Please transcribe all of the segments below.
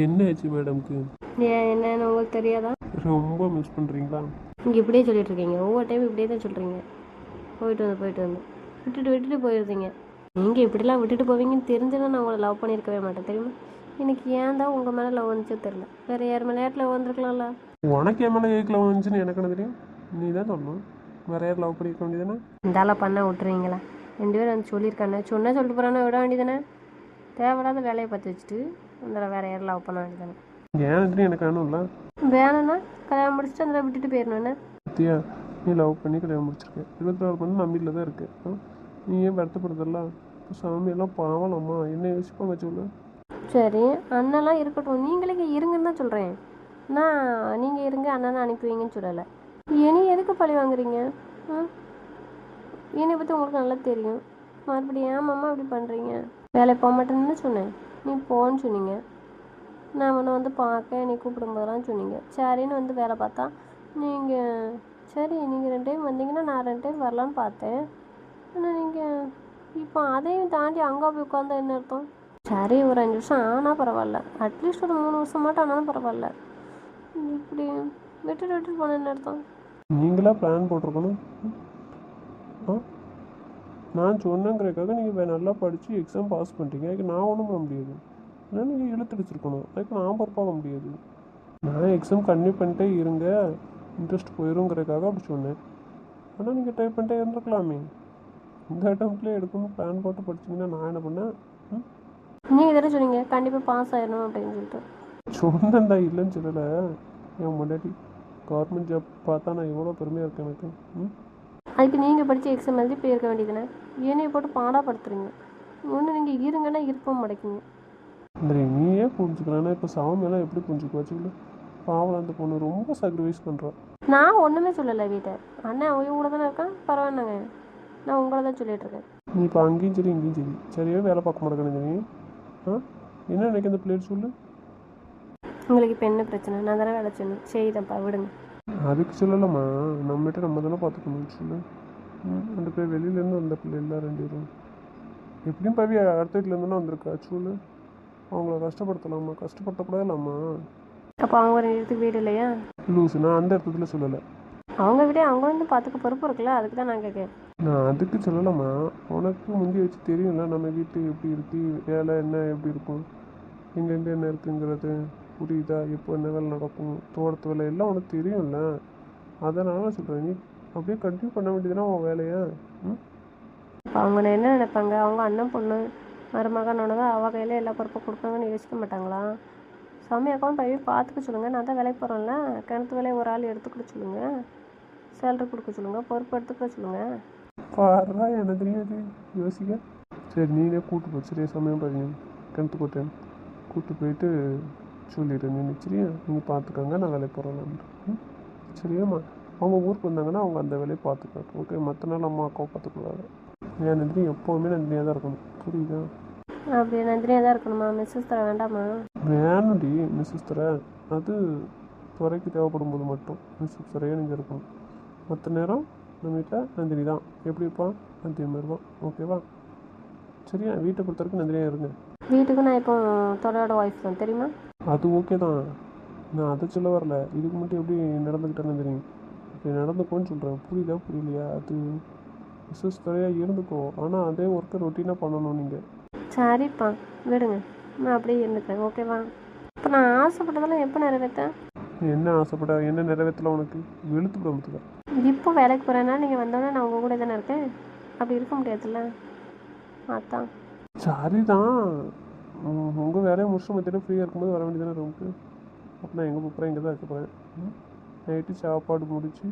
என்ன ஆச்சு மேடம்க்கு? ஏன் என்னன்னு உங்களுக்கு தெரியாதா? ரொம்ப மிஸ் பண்ணுறீங்களா? நீங்கள் இப்படியே சொல்லிட்டு இருக்கீங்க, ஒவ்வொரு டைம் இப்படியே தான் சொல்கிறீங்க. போயிட்டு வந்து விட்டுட்டு போயிடுறீங்க. நீங்கள் இப்படிலாம் விட்டுட்டு போவீங்கன்னு தெரிஞ்சுன்னா நான் உங்களை லவ் பண்ணியிருக்கவே மாட்டேன் தெரியுமா? எனக்கு ஏன் தான் உங்கள் மேலே லவ் வந்துச்சோ தெரில. வேறு யார் மேலே லவ் வந்துருக்கலாம்ல. உனக்கு என் மேலே ஏக்கு லவ் வந்துச்சுன்னு எனக்கு என்ன தெரியும்? நீ தான் சொல்லணும். வேற யார் லவ் பண்ணியிருக்க வேண்டியதானே? இந்தால பண்ண விட்டுறீங்களா? 2 பேரும் வந்து சொல்லியிருக்கானே, சொல்லிட்டு போகிறானே விட வேண்டியதானே? தேவையில்லாத வேலையை பார்த்து வச்சுட்டு அந்த வேறு யாரும் லவ் பண்ண வேண்டியதானே? ஏன் தெரியும் எனக்கு வேணும்ல. வேணும்னா கல்யாணம் முடிச்சுட்டு அந்த விட்டுட்டு போயிடணுன்னு. சத்தியா நீ லவ் பண்ணி கல்யாணம் முடிச்சிருக்கேன், 24 பண்ணி நான் வீட்டில் தான் இருக்கேன். நீ ஏன் வருத்தப்படுறதில்ல? இப்போ சாமியெல்லாம் பாவலாமா, என்ன யோசிப்பாங்க சொல்லு. சரி, அண்ணெல்லாம் இருக்கட்டும், நீங்களே இருங்கன்னு தான் சொல்கிறேன். நான் நீங்கள் இருங்க அண்ணனை அனுப்பி வைங்கன்னு சொல்லலை. இனி எதுக்கு பழி வாங்குறீங்க? ம், என்னை பற்றி உங்களுக்கு நல்லா தெரியும். மறுபடியும் ஏன் மாமா இப்படி பண்ணுறீங்க? வேலை போக மாட்டேன்னு சொன்னேன், நீ போன்னு சொன்னீங்க. நான் உன்னை வந்து பார்க்க நீ கூப்பிடும்போதெல்லாம் சொன்னீங்க. சரின்னு வந்து வேலை பார்த்தா நீங்கள் சரி நீங்கள் 2 டைம் வந்தீங்கன்னா நான் 2 டைம் வரலான்னு பார்த்தேன். ஆனால் நீங்கள் இப்போ அதையும் தாண்டி அங்கே போய் உட்காந்தா என்ன அர்த்தம்? சரி, ஒரு 5 வருஷம் ஆனால் பரவாயில்ல, அட்லீஸ்ட் ஒரு 3 வருஷம் மட்டும் ஆனாலும் பரவாயில்ல. இப்படி விட்டுட்டு போன என்ன அர்த்தம்? நீங்களா பிளான் போட்டிருக்கணும். ஆ நான் சொன்னேங்கிறதுக்காக நீங்கள் நல்லா படித்து எக்ஸாம் பாஸ் பண்ணிட்டீங்க, அதுக்கு நான் ஒன்றும் பண்ண முடியாது. ஆனால் நீங்கள் இழுத்தடிச்சிருக்கணும், அதுக்கு நான் பொறுப்பாக முடியாது. நான் எக்ஸாம் கன்டினியூ பண்ணிட்டே இருங்க, இன்ட்ரெஸ்ட் போயிருங்கிறதுக்காக அப்படி சொன்னேன். ஆனால் நீங்கள் ட்ரை பண்ணிட்டே இருந்திருக்கலாமே. இந்த அட்டம்ப்ட்லேயே எடுக்கணும் பிளான் போட்டு படிச்சிங்கன்னா நான் என்ன பண்ணேன்? நீங்கள் தானே சொன்னீங்க கண்டிப்பாக பாஸ் ஆயிடணும் அப்படின்னு சொல்லிட்டு. சொன்னேன்டா, இல்லைன்னு சொல்லலை. என் முன்னாடி கவர்மெண்ட் ஜாப் பார்த்தா நான் எவ்வளோ பெருமையாக இருக்கேன் எனக்கு. அதுக்கு நீங்கள் படித்து எக்ஸாம் எழுதி போயிருக்க வேண்டியதுனே. என்னையை போட்டு பாடாப்படுத்துறீங்க. ஒன்று நீங்கள் இருங்கன்னா இருப்ப மாட்டேங்கிங்க. இல்லை நீயே புரிஞ்சுக்கிறேன்னா இப்போ சாமியெல்லாம் எப்படி புரிஞ்சுக்குவாச்சுங்கள? பாவம் அந்த பொண்ணு ரொம்ப சாக்ரிஃபைஸ் பண்ணுறான். நான் ஒன்றுமே சொல்லலை வீட்டை. அண்ணன் அவங்க கூட தானே இருக்கான், பரவாயில்லங்க. நான் உங்களை தான் சொல்லிட்டு இருக்கேன். நீ இப்போ அங்கேயும் சரி இங்கேயும் சரி சரியாக வேலை பார்க்க மாட்டேங்கிறேன் நீ. என்ன நினைக்க அந்த பிளேட் சொல்லு. உங்களுக்கு இப்போ என்ன பிரச்சனை? நான் தானே வேலை சொன்னேன், செய்தப்பா விடுங்க. அதுக்கு சொல்லலாமா, நம்மகிட்ட நம்ம தானே பார்த்துக்கணும் சொல்லு. அந்த பிள்ளை வெளியிலேருந்து வந்த பிள்ளை இல்லை 2 பேரும். எப்படியும் பவி அடுத்த வீட்டிலேருந்து வந்திருக்கா சொல்லு. அவங்கள கஷ்டப்படுத்தலாமா? கஷ்டப்படுத்தக்கூடாதுலாமா? அப்போ அவங்க ஒரு இடத்துக்கு வீடு இல்லையா? லூஸு, நான் அந்த இடத்துல சொல்லலை. அவங்க வீடே அவங்க வந்து பார்த்துக்க பொறுப்பு இருக்குல்ல, அதுக்கு தான் நான் கேட்கேன். நான் அதுக்கு சொல்லலாமா, உனக்கு முந்தி வச்சு தெரியும்ல நம்ம வீட்டு எப்படி இருக்கு, வேலை என்ன எப்படி இருக்கும், எங்கெங்கே என்ன இருக்குங்கிறது புரியுதா? எப்போ என்ன வேலை நடக்கும், தோட்டத்து வேலை எல்லாம் உனக்கு தெரியும்ல. அதனால சொல்கிறேன், நீ அப்படியே கண்டினியூ பண்ண வேண்டியதுன்னா உன் வேலையா? இப்போ அவங்க என்ன நினைப்பாங்க? அவங்க அண்ணன் பொண்ணு மருமகனோட அவ கையில் எல்லா பொறுப்பும் கொடுப்பாங்கன்னு யோசிக்க மாட்டாங்களா? சாமி அக்காவும் பையன் பார்த்துக்க சொல்லுங்கள். நான் தான் வேலைக்கு போகிறேன்ல, கிணத்து வேலையை ஒரு ஆள் எடுத்துக்கிட சொல்லுங்கள், சேலரி கொடுக்க சொல்லுங்கள், பொறுப்பு எடுத்துக்கிட சொல்லுங்கள். பாடுறா என்ன தெரியாது யோசிக்க. சரி நீனே கூட்டு போ, சரியா? சமயம் பாருங்க, கிணத்து போட்டேன் கூப்பிட்டு போயிட்டு சொல்லிடுறேன். நீ சரியா? நீங்கள் பார்த்துக்கோங்க, நான் வேலைக்கு போகிறேன். சரியாம்மா? அவங்க ஊருக்கு வந்தாங்கன்னா அவங்க அந்த வேலையை பார்த்துக்காங்க. ஓகே, மற்ற நாள் அம்மா அக்காவை பார்த்துக்கூடாது. என் நந்தினி எப்போவுமே நந்தினியாக தான் இருக்கணும், புரியுதா? அப்படி நந்தினியாக தான் இருக்கணுமா? மிஸ்ஸஸ் தர வேண்டாமா? வேணும்டி மிஸ்ஸஸ் தர, அது துறைக்கு தேவைப்படும் போது மட்டும் மிஸ்ஸஸ் தரையாக நீங்கள் இருக்கணும். மற்ற நேரம் நம்ம வீட்டில் நந்தினி தான். எப்படி இருப்பான்? நந்தினி மாதிரி தான். ஓகேவா? சரியா? வீட்டை பொறுத்த வரைக்கும் நந்தினியாக இருங்க. வீட்டுக்கு நான் இப்போ துறையோட ஒய்ஃப் தான் தெரியுமா? அது ஓகே தான், நான் அதை சொல்ல வரல. இதுக்கு மட்டும் எப்படி நடந்துக்கிட்டேன்னு தெரியும், இப்படி நடந்துக்கோன்னு சொல்கிறேன். புரியுதா புரியலையா? அது மிஸ்ஸஸ் துறையாக இருந்துக்கோ, ஆனால் அதே ஒர்க்கை ரொட்டீனாக பண்ணணும் நீங்கள். சரிப்பா விடுங்க, நான் அப்படியே இருந்துக்கிறேன். ஓகேவா? இப்போ நான் ஆசைப்பட்டதெல்லாம் எப்போ நிறைவேற்றேன்? என்ன ஆசைப்பட, என்ன நிறைவேற்றலாம் உனக்கு? வெளுத்து பிரமத்துக்கா. இப்போ வேலைக்கு போகிறேன்னா நீங்கள் வந்தோடனே நான் உங்கள் கூட தானே இருக்கேன், அப்படி இருக்க முடியாதுல்ல, அதான். சரிதான், உங்கள் வேலையை முடிச்சு மத்தியானம் ஃப்ரீயாக இருக்கும்போது வர வேண்டியதானே ரூமுக்கு. அப்போ நான் எங்கே போகிறேன், இங்கே தான் இருக்க போகிறேன். நைட்டு சாப்பாடு முடிச்சு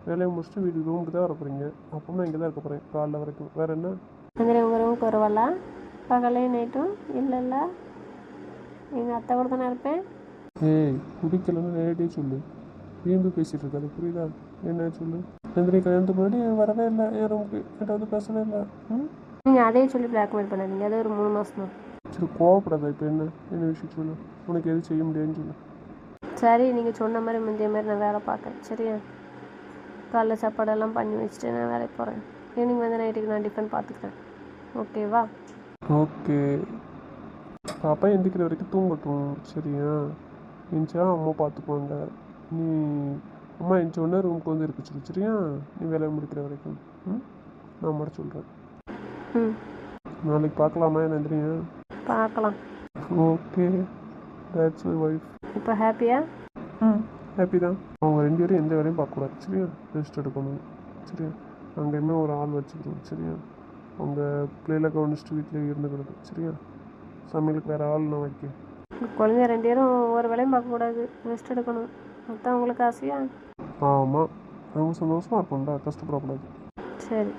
வேலையை முடிச்சுட்டு வீட்டுக்கு ரூமுக்கு தான் வர போகிறீங்க. அப்போ நான் இங்கே தான் இருக்க போகிறேன் காலைல வரைக்கும். வேறு என்ன? அந்த உங்கள் ரூமுக்கு வருவாளா பகலையும் நைட்டும்? இல்லைல்ல, எங்கள் அத்தை கூட தானே இருப்பேன். ஏய், பிடிக்கலன்னு நேரடியே சொல்லு, வீம்பு பேசிகிட்டு இருக்காது, புரியுதா? என்ன சொல்லு. நந்தினி கல்யாணத்துக்கு முன்னாடி வரவே இல்லை என் ரூமுக்கு, என்கிட்ட வந்து பேசவே இல்லை. நீங்கள் அதையே சொல்லி பிளாக்மெயில் பண்ணாதீங்க, அது ஒரு 3 மாதம் தான். சரி கோவப்படாத. இப்போ என்ன என்ன விஷயம் சொல்லு, உனக்கு எது செய்ய முடியாதுன்னு சொல்லு. சரி, நீங்கள் சொன்ன மாதிரி முந்தைய மாதிரி நான் வேலை பார்க்கேன், சரியா? காலைல சாப்பாடெல்லாம் பண்ணி வச்சுட்டு நான் வேலைக்கு போகிறேன். ஈவினிங் வந்து நைட்டுக்கு நான் டிஃபன் பார்த்துக்கிறேன். ஓகேவா? ஓகே. பாப்பா எந்திக்கிற வரைக்கும் தூங்கட்டும் சரியா? எந்திச்சா அம்மா பார்த்துக்குவாங்க. நீ அம்மா எந்திச்ச உடனே ரூமுக்கு வந்து இருக்க சொல்லு சரியா? நீ வேலையை முடிக்கிற வரைக்கும். ம், நான் மட்டும் சொல்கிறேன். ம், நாளைக்கு பார்க்கலாமா என்ன எந்திரிங்க? பார்க்கலாம். Okay, that's my wife. இப்போ ஹாப்பியா? ம், ஹாப்பி தான். அவங்க 2 பேரும் எந்த வேலையும் பார்க்கக்கூடாது சரியா? ரெஸ்ட் எடுக்கணும் சரியா? அங்கேயுமே ஒரு ஆள் வச்சுக்கணும் சரியா? அவங்க பிள்ளைகளை கவனிச்சுட்டு வீட்டில் இருந்துக்கிறது சரியா? சமையலுக்கு வேறு ஆள் நான் வைக்க. குழந்தை 2 பேரும் ஒரு வேலையும் பார்க்கக்கூடாது, ரெஸ்ட் எடுக்கணும். அதுதான் உங்களுக்கு ஆசையா? ஆமாம், அவங்க சந்தோஷமாக இருக்கும்டா, கஷ்டப்படக்கூடாது. சரி,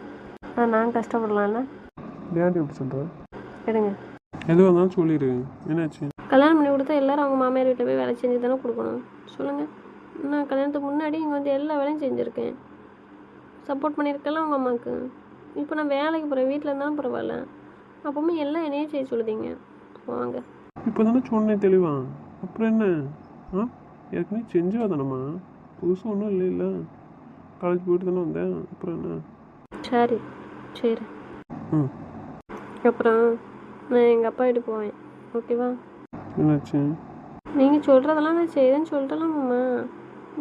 நான் கஷ்டப்படலாம்ல? ஏன்டி இப்படி சொல்கிறேன்? எடுங்க. எதுவாக இருந்தாலும் சொல்லிடு. என்னாச்சு? கல்யாணம் பண்ணி கொடுத்தா எல்லாரும் அவங்க மாமியார் வீட்டில் போய் வேலை செஞ்சு தானே கொடுக்கணும். சொல்லுங்கள். நான் கல்யாணத்துக்கு முன்னாடி இங்கே வந்து எல்லா வேலையும் செஞ்சுருக்கேன், சப்போர்ட் பண்ணியிருக்கலாம் உங்கள் அம்மாவுக்கு. இப்போ நான் வேலைக்கு போகிறேன், வீட்டில் இருந்தாலும் பரவாயில்ல, அப்பவுமே எல்லாம் என்னையே செய்ய சொல்லுதீங்க. வாங்க. இப்போ தானே சொன்னேன் தெளிவா. அப்புறம் என்ன? ஆ, ஏற்கனவே செஞ்சு தானம்மா, புதுசு ஒன்றும் இல்லை. காலேஜ் போயிட்டு தானே வந்தேன். அப்புறம் என்ன? சரி சரி. ம், அப்புறம் நான் எங்கள் அப்பா வீட்டு போவேன், ஓகேவா? என்னாச்சு? நீங்கள் சொல்கிறதெல்லாம் நான் செய்கிறேன்னு சொல்லிட்டலாமாம்மா.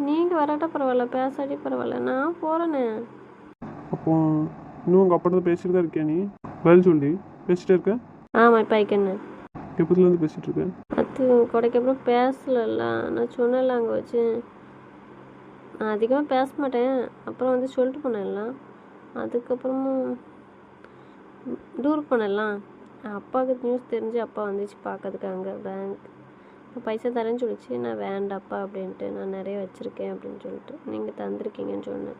நீங்கள் வராட்டா பரவாயில்ல, பேசாட்டி பரவாயில்ல, நான் போகிறேனே. அப்போ இன்னும் உங்கள் அப்பாட்ட பேசிட்டு தான் இருக்கியா நீ? பதில் சொல்லி பேசிட்டே இருக்க? ஆமாம், இப்போ ஐக்கண்ணு எப்போதுலேருந்து பேசிகிட்டு இருக்கேன்? அது கொடைக்கு அப்புறம் பேசலல்ல, நான் சொன்னேன்ல அங்கே வச்சு. நான் அதிகமாக பேச மாட்டேன், அப்புறம் வந்து சொல்லிட்டு போனேன்லாம். அதுக்கப்புறமும் டூருக்கு போனேன்லாம். அப்பாவுக்கு நியூஸ் தெரிஞ்சு அப்பா வந்துச்சு பார்க்கறதுக்கு அங்கே பேங்க். இப்போ பைசா தரேன்னு சொல்லிச்சு. நான் வேண்டாப்பா அப்படின்ட்டு, நான் நிறைய வச்சுருக்கேன் அப்படின்னு சொல்லிட்டு, நீங்கள் தந்திருக்கீங்கன்னு சொன்னேன்.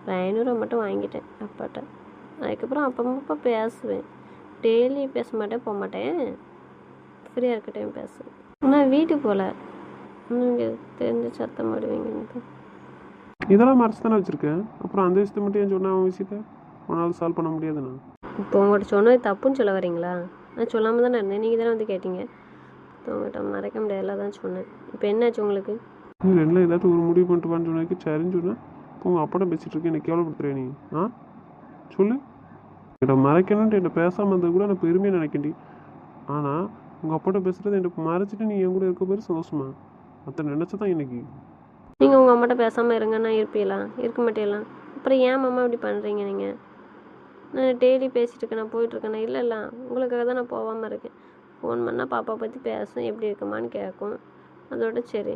ஒரு 500 மட்டும் வாங்கிட்டேன் அப்பாட்ட. அதுக்கப்புறம் அப்பப்போ பேசுவேன், டெய்லி பேச மாட்டேன், போக மாட்டேன், ஃப்ரீயாக இருக்க டைம் பேசுவேன். ஆனால் வீட்டுக்கு போகல, நீங்கள் தெரிஞ்சு சத்தம் போடுவீங்கன்னு. இதெல்லாம் மறைச்சு தானே வச்சுருக்கேன். அப்புறம் அந்த விஷயத்தை மட்டும் ஏன் சொன்ன? அவன் விஷயத்தை உன்னால் சால்வ் பண்ண முடியாதுண்ணா. இப்போ உங்கள்கிட்ட சொன்னது தப்புன்னு சொல்ல வரீங்களா? நான் சொல்லாமல் தானே இருந்தேன், நீங்கள் தானே வந்து கேட்டீங்க. உங்கள்கிட்ட மறைக்க முடியாதுல தான் சொன்னேன். இப்போ என்னாச்சு உங்களுக்கு? நீ ரெண்டில் ஏதாச்சும் ஒரு முடிவு பண்ணிட்டு வான்னு சொன்னதுக்கு சரின்னு சொன்னேன். இப்போ உங்கள் அப்பாட்ட பேசிகிட்டு இருக்கேன், என்னை கேவலப்படுத்துறேன் நீ? ஆ, சொல்லு. என்கிட்ட மறைக்கணுன்ட்டு என்கிட்ட பேசாமல் இருந்தது கூட நான் பெருமையாக நினைக்கண்டி. ஆனால் உங்கள் அப்பாட்ட பேசுகிறது என்கிட்ட மறைச்சிட்டு நீ என் கூட இருக்க பேர் சந்தோஷமா? மற்ற நினச்சதான் இன்னைக்கு. நீங்கள் உங்கள் அம்மாட்ட பேசாமல் இருங்கன்னா இருப்பீங்களா? இருக்க மாட்டீங்களா? அப்புறம் ஏன் மாமா இப்படி பண்ணுறீங்க நீங்கள்? நான் டெய்லி பேசிகிட்டு இருக்கேன், நான் போயிட்டுருக்கேன். இல்லை உங்களுக்காக தான் நான் போகாமல் இருக்கேன். ஃபோன் பண்ணால் பாப்பா பற்றி பேசும், எப்படி இருக்குமான்னு கேட்கும். அதோட சரி,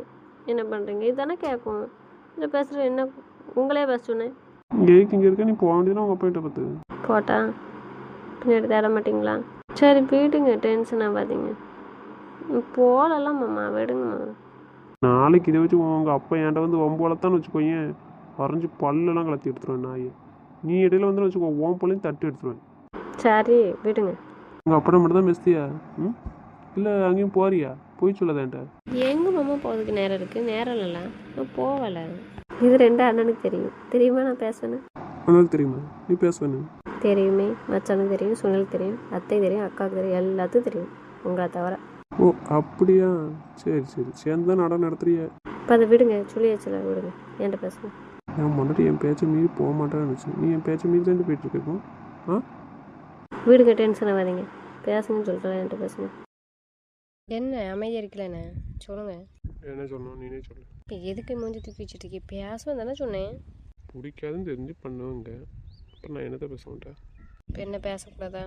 என்ன பண்ணுறீங்க இதுதானே கேட்கும். இல்லை பேசுகிற என்ன, உங்களே பேச சொன்னேன். இங்கே இருக்க நீ போக வேண்டியதுனா உங்கள் அப்பா கிட்ட பார்த்து போட்டா பின்னாடி தேட மாட்டிங்களா? சரி விடுங்க, டென்ஷன் ஆகாதீங்க. போகலாம் மாமா, விடுங்கம்மா. நாளைக்கு இதை வச்சு உங்கள் அப்பா என்கிட்ட வந்து வம்பு வளர்த்தான்னு வச்சுக்கோயேன், வரைஞ்சி பல்லெல்லாம் கலத்தி எடுத்துருவேன் நாயை. நீ இடையில வந்து வச்சுக்கோ, ஓம் பள்ளையும் தட்டி எடுத்துருவேன். சரி விடுங்க. உங்கள் அப்பா மட்டும் தான் பேசுதியா? ம், இல்லை அங்கேயும் போறியா? போய் சொல்லாதேன்ட்ட. எங்கே மாமா போகிறதுக்கு நேரம் இருக்குது? நேரம் இல்லைல்ல, நான் போகலை. இது 2 அண்ணனுக்கு தெரியும், தெரியுமா நான் பேசுவேன்னு? உனக்கு தெரியுமா நீ பேசுவேன்னு? தெரியுமே, மச்சானுக்கு தெரியும், சுனிலுக்கு தெரியும், அத்தை தெரியும், அக்காவுக்கு தெரியும், எல்லாத்துக்கும் தெரியும் உங்களை தவிர. ஓ அப்படியா? சரி சரி, சேர்ந்து தான் நடனம் நடத்துறிய. இப்போ அதை விடுங்க, சொல்லியாச்சுல, விடுங்க, என்கிட்ட பேசுங்க. நான் முன்னாடி என் பேச்சை மீறி போக மாட்டேன்னு நினச்சேன். நீ என் பேச்சை மீறி தான் போயிட்டு இருக்கோம். ஆ, விடுங்க, டென்ஷன் ஆகாதீங்க, பேசுங்கன்னு சொல்கிறேன், என்கிட்ட பேசுங்க. என்ன அமைதியாக இருக்கலண்ணே, சொல்லுங்கள். என்ன சொன்னோம் நீனே சொல்லு. எதுக்கு மூஞ்சி தூக்கி வச்சுட்டு இருக்கீங்க? பேசுவேன் தானே சொன்னேன். பிடிக்காதுன்னு தெரிஞ்சு பண்ணுவாங்க, அப்புறம் நான் என்னத்தை பேச மாட்டேன். இப்போ என்ன பேசக்கூடாதா?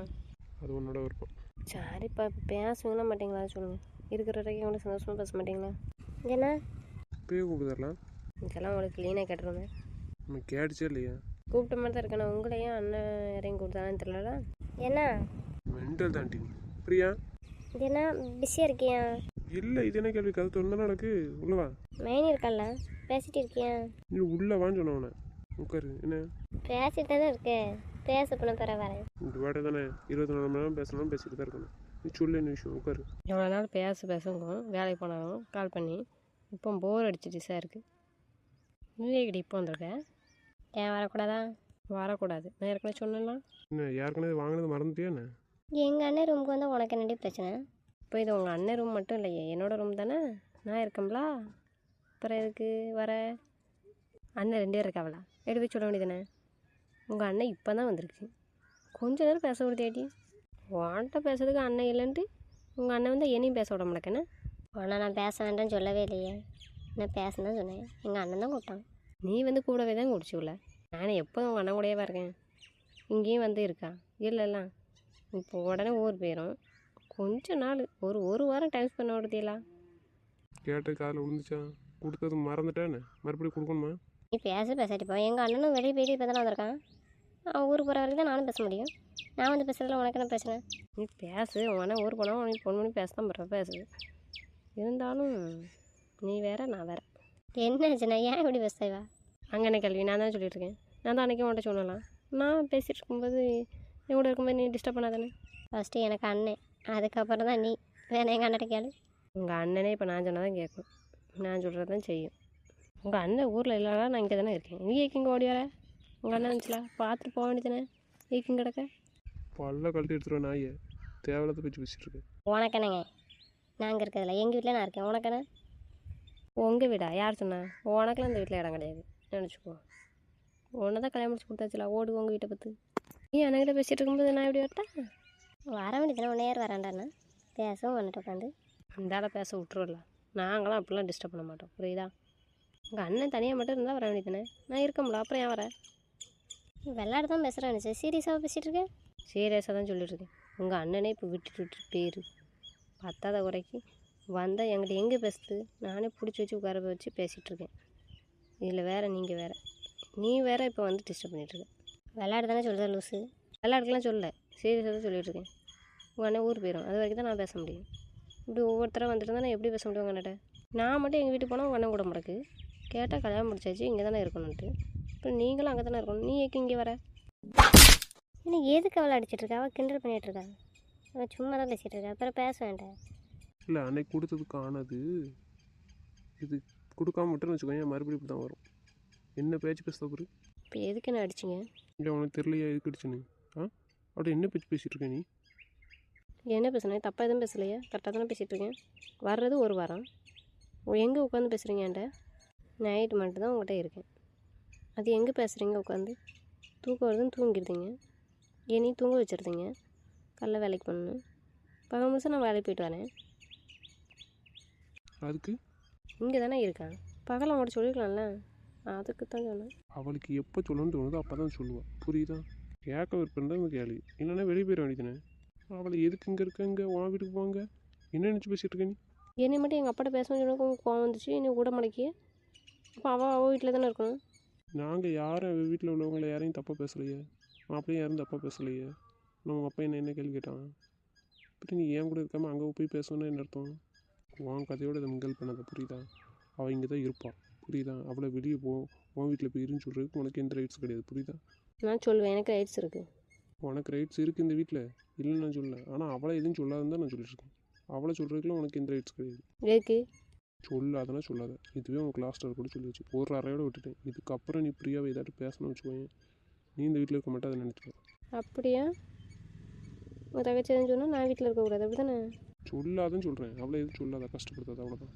அது உன்னோட விருப்பம். சரிப்பா, இப்போ பேசுவீங்களா மாட்டீங்களா சொல்லுங்கள். இருக்கிற வரைக்கும் உங்களுக்கு சந்தோஷமாக பேச மாட்டீங்களா? ஏன்னா இப்பயே கூப்பிடுதரலாம். இதெல்லாம் உங்களுக்கு க்ளீனாக கேட்டுருந்தேன். நம்ம கேட்டுச்சே இல்லையா? கூப்பிட்ட மாதிரி தான் இருக்கேன். உங்களையும் அண்ணன் யாரையும் கூப்பிட்டான்னு தெரியல. ஏன்னா மென்டல் தாண்டி பிரியா. இது என்ன பிஸியாக இருக்கியா? இல்லை, இது என்ன கேள்வி? கதை திறந்தா நடக்கு. உள்ளவா மைனி இருக்கல்ல, பேசிட்டு இருக்கியா? நீ உள்ளவான்னு சொன்னவன உட்காரு. என்ன பேசிட்டு தானே இருக்கேன், பேச பண்ண பிற வரேன். இந்த வாட்டை தானே 24 மணி நேரம் பேசணும், பேசிட்டு தான் இருக்கணும். நீ சொல்லு என்ன விஷயம், உட்காரு. எவ்வளோ நாள் பேசுங்க, வேலைக்கு போனாலும் கால் பண்ணி. இப்போ போர் அடிச்சிட்டு சார் இருக்குது. நீக்கிட்ட இப்போ வந்திருக்கேன். ஏன் வரக்கூடாதா? வரக்கூடாது, நான் ஏற்கனவே சொன்னேன்லாம். என்ன யாருக்குன்னு வாங்கினது மறந்துட்டியா என்ன? எங்கள் அண்ணன் ரூமுக்கு வந்தால் உனக்கு என்னடி பிரச்சனை? இப்போ இது உங்கள் அண்ணன் ரூம் மட்டும் இல்லையே, என்னோடய ரூம் தானே, நான் இருக்கேன்ல. அப்புறம் எதுக்கு வர? அண்ணன் 2 பேர் இருக்காவளா? எடுத்து போய் சொல்ல வேண்டியதானே. உங்கள் அண்ணன் இப்போ தான் வந்திருக்கு, கொஞ்ச நேரம் பேச கொடுத்தேட்டி. உன்கிட்ட பேசுறதுக்கு அண்ணன் இல்லைன்ட்டு உங்கள் அண்ணன் வந்து என்னையும் பேச விட மாட்டேன்னு. ஆனால் நான் பேச வேண்டாம்னு சொல்லவே இல்லையே, நான் பேசணும் தான் சொன்னேன். எங்கள் அண்ணன் தான் கூப்பிட்டான். நீ வந்து கூடவே தான் குடிச்சுல. நானே எப்போதும் உங்கள் அண்ணன் கூடயே இருக்கேன். இங்கேயும் வந்து இருக்கா இல்லைல்ல. இப்போ உடனே ஊர் போயிடும். கொஞ்ச நாள் ஒரு வாரம் டைம் ஸ்பெண்ட் கொடுத்தீங்களா? கேட்ட காதில் விழுந்துச்சா? கொடுத்தது மறந்துட்டேன்னு மறுபடியும் கொடுக்கணுமா? நீ பேசாட்டி போ. எங்கள் அண்ணனும் வெளியே போயிட்டு இப்போ தானே வந்திருக்கான். அவன் ஊருக்கு போகிற வரைக்கும் தான் நானும் பேச முடியும். நான் வந்து பேசுறதுல உனக்கு என்ன பிரச்சனை? நீ பேசு. உங்கள் அண்ணன் ஊர் போனால் உனக்கு ஃபோன் பண்ணி பேச தான் போகிற பேசு. இருந்தாலும் நீ வேற நான் வேற. என்னாச்சுண்ணா? ஏன் இப்படி பேசுவா? அங்கே என்ன கேள்வி? நான் தான் சொல்லிட்டு இருக்கேன். நான் தான் அன்றைக்கி உன்கிட்ட சொல்லலாம். நான் பேசிகிட்டு இருக்கும்போது என் கூட இருக்கும்போது நீ டிஸ்டர்ப் பண்ணாதானே. ஃபஸ்ட்டு எனக்கு அண்ணன், அதுக்கப்புறம் தான் நீ. வேணா எங்கள் அண்ணன் கேளு. உங்கள் அண்ணனே இப்போ நான் சொன்னால் தான் கேட்கும். நான் சொல்கிறது தான் செய்யும். உங்கள் அண்ணன் ஊரில் இல்லைனா நான் இங்கே தானே இருக்கேன். நீ ஏக்கிங்க ஓடி வர? உங்கள் அண்ணன் இருந்துச்சுல பார்த்துட்டு போக வேண்டியதானே. ஏக்கிங்க கிடக்க பல்ல கழட்டி எடுத்துருவேன் நாயை. தேவையில்லாத பேச்சு பேசிகிட்டு இருக்கேன். உனக்கு என்னங்க? நான் அங்கே இருக்கிறதில்ல, எங்கள் வீட்டில் நான் இருக்கேன். உனக்கு என்ன? உங்கள் வீடா? யார் சொன்னா? உனக்குலாம் இந்த வீட்டில் இடம் கிடையாது நினச்சிக்கோ. ஒன்று தான் கல்யாணம் முடிச்சு கொடுத்தாச்சுல. ஓடு உங்கள் வீட்டை பற்றி. நீ அண்ணகிட்ட பேசிகிட்டு இருக்கும்போது நான் எப்படி வரட்டா? வர வேண்டியதானே, உன்னை யார் வராண்டாண்ணா? பேசவும் வந்துட்டு உட்காந்து. அந்த ஆளை பேச விட்டுருல. நாங்களாம் அப்படிலாம் டிஸ்டர்ப் பண்ண மாட்டோம், புரியுதா? உங்கள் அண்ணன் தனியாக மட்டும் இருந்தால் வர வேண்டியதானே. நான் இருக்கமுல, அப்புறம் ஏன் வர? விளையாட தான் பேசுகிறேன். சீரியஸாக பேசிகிட்டு இருக்கேன். சீரியஸாக தான் சொல்லிட்டுருக்கேன். உங்கள் அண்ணனே இப்போ விட்டுட்டு பேர் பத்தாத குறைக்கு வந்தால் என்கிட்ட எங்கே பேசுது? நானே பிடிச்சி வச்சு உட்கார வச்சு பேசிகிட்ருக்கேன். இதில் வேறு நீங்கள் வேறு. நீ வேறு இப்போ வந்து டிஸ்டர்ப் பண்ணிகிட்ருக்கேன். விளையாட தானே சொல்கிறேன் லூஸு. விளையாடுக்கலாம் சொல்லலை, சீரியஸாக தான் சொல்லிகிட்ருக்கேன். உங்கள் அண்ணன் ஊர் போயிடும், அது வரைக்கும் தான் நான் பேச முடியும். இப்படி ஒவ்வொருத்தராக வந்துட்டு தான் நான் எப்படி பேச முடியும் உங்கள் அண்ணன்? நான் மட்டும் எங்கள் வீட்டுக்கு போனால் உங்கள் அண்ணன் கூட முடக்கு. கேட்டால் கல்யாணம் முடிச்சாச்சு, இங்கே தானே இருக்கணுன்ட்டு. இப்போ நீங்களும் அங்கே தானே இருக்கணும். நீ ஏக்கு இங்கே வர? ஏன்னா எதுக்கு அவளை அடிச்சிட்ருக்கா? அவள் கிண்டல் பண்ணிகிட்ருக்கா. அவள் சும்மா தான் பேசிகிட்டு இருக்கா. அப்புறம் பேச வேண்டாம். இல்லை அன்னைக்கு கொடுத்ததுக்கு ஆனது இது. கொடுக்காம விட்டுன்னு வச்சுக்கோங்க, மறுபடியும் இப்படி தான் வரும். என்ன பேச்சு பேசுத பாரு. இப்போ எதுக்கு என்ன அடிச்சிங்க? இல்லை உனக்கு தெரியலையா எதுக்கு அடிச்சுன்னு? அப்படி என்ன பேச்சு பேசிகிட்டு இருக்க நீ? என்ன பேசுனேன்? தப்பாக எதுவும் பேசலையா? கரெக்டாக தானே பேசிகிட்ருக்கேன். வர்றது ஒரு வாரம். எங்கே உட்காந்து பேசுகிறீங்க என்கிட்ட? நைட்டு மட்டும் தான் உங்கள்கிட்ட இருக்கேன். அது எங்கே பேசுகிறீங்க உட்காந்து? தூக்கம் வருதுன்னு தூங்கிடுதீங்க. என்னையும் தூங்க வச்சுருந்தீங்க. காலைல வேலைக்கு போகணும். பகல் முழுசா நான் வேலைக்கு போயிட்டு வரேன். அதுக்கு இங்கே தானே இருக்கேன். பகல் அவங்கள்ட்ட சொல்லிக்கலாம்ல. அதுக்கு தான் சொன்னேன். அவளுக்கு எப்போ சொல்லணும்னு தோணுதோ அப்போ தான் சொல்லுவாள், புரியுதா? கேட்க விருப்பம் தான் கேள்வி. இல்லைன்னா வெளியே போயிட வேண்டியதானே. அவளை எதுக்கு இங்கே இருக்கங்க? உன் வீட்டுக்கு போங்க. என்ன நினச்சி பேசிகிட்டு இருக்க நீ? என்னை மட்டும் எங்கள் அப்பாட்ட பேசணும்னு சொன்னா உங்களுக்கு கோவம் வந்துச்சு. என்னை கூட மடக்கி. அப்போ அவள் வீட்டில் தானே இருக்கணும். நாங்கள் யாரும் வீட்டில் உள்ளவங்களை யாரையும் தப்பாக பேசலையே. மாப்பிள்ளையும் யாரும் தப்பாக பேசலையே. நம்ம அப்பா என்ன கேள்வி கேட்டான்? இப்படி நீ ஏன் கூட இருக்காமல் அங்கே போய் பேசணும்னு என்ன அர்த்தம்? உன் கதையோட இதை மிங்கல் பண்ணாத, புரியுதா? அவள் இங்கே தான் இருப்பாள், புரியுதா? அவளை வெளியே உன் வீட்டில் போய் இருன்னு சொல்கிறதுக்கு உனக்கு எந்த ரைட்ஸ் கிடையாது, புரியுதா? நான் சொல்லுவேன், எனக்கு ரைட்ஸ் இருக்குது. உனக்கு ரைட்ஸ் இருக்குது இந்த வீட்டில், இல்லைன்னு நான் சொல்லலை. ஆனால் அவளை எதுவும் சொல்லாதுன்னு தான் நான் சொல்லிட்டுருக்கேன். அவளை சொல்கிறதுக்குலாம் உனக்கு எந்த ரைட்ஸ் கிடையாது. எதுக்கு சொல்லாதனா சொல்லாத. இதுவே உனக்கு லாஸ்ட்டாக கூட சொல்லி வச்சு ஒரு அறையோட விட்டுட்டேன். இதுக்கப்புறம் நீ ஃப்ரீயாக ஏதாட்டு பேசணும்னு வச்சுக்கோங்க, நீ இந்த வீட்டில் இருக்க மாட்டே, அதை நினச்சிக்கலாம். அப்படியா? உங்கள் தகச்சி எதுன்னு சொன்னால் நான் வீட்டில் இருக்கக்கூடாது, அப்படி தானே? சொல்லாதுன்னு சொல்கிறேன். அவளை எதுவும் சொல்லாத, கஷ்டப்படுத்தாது, அவ்வளோதான்.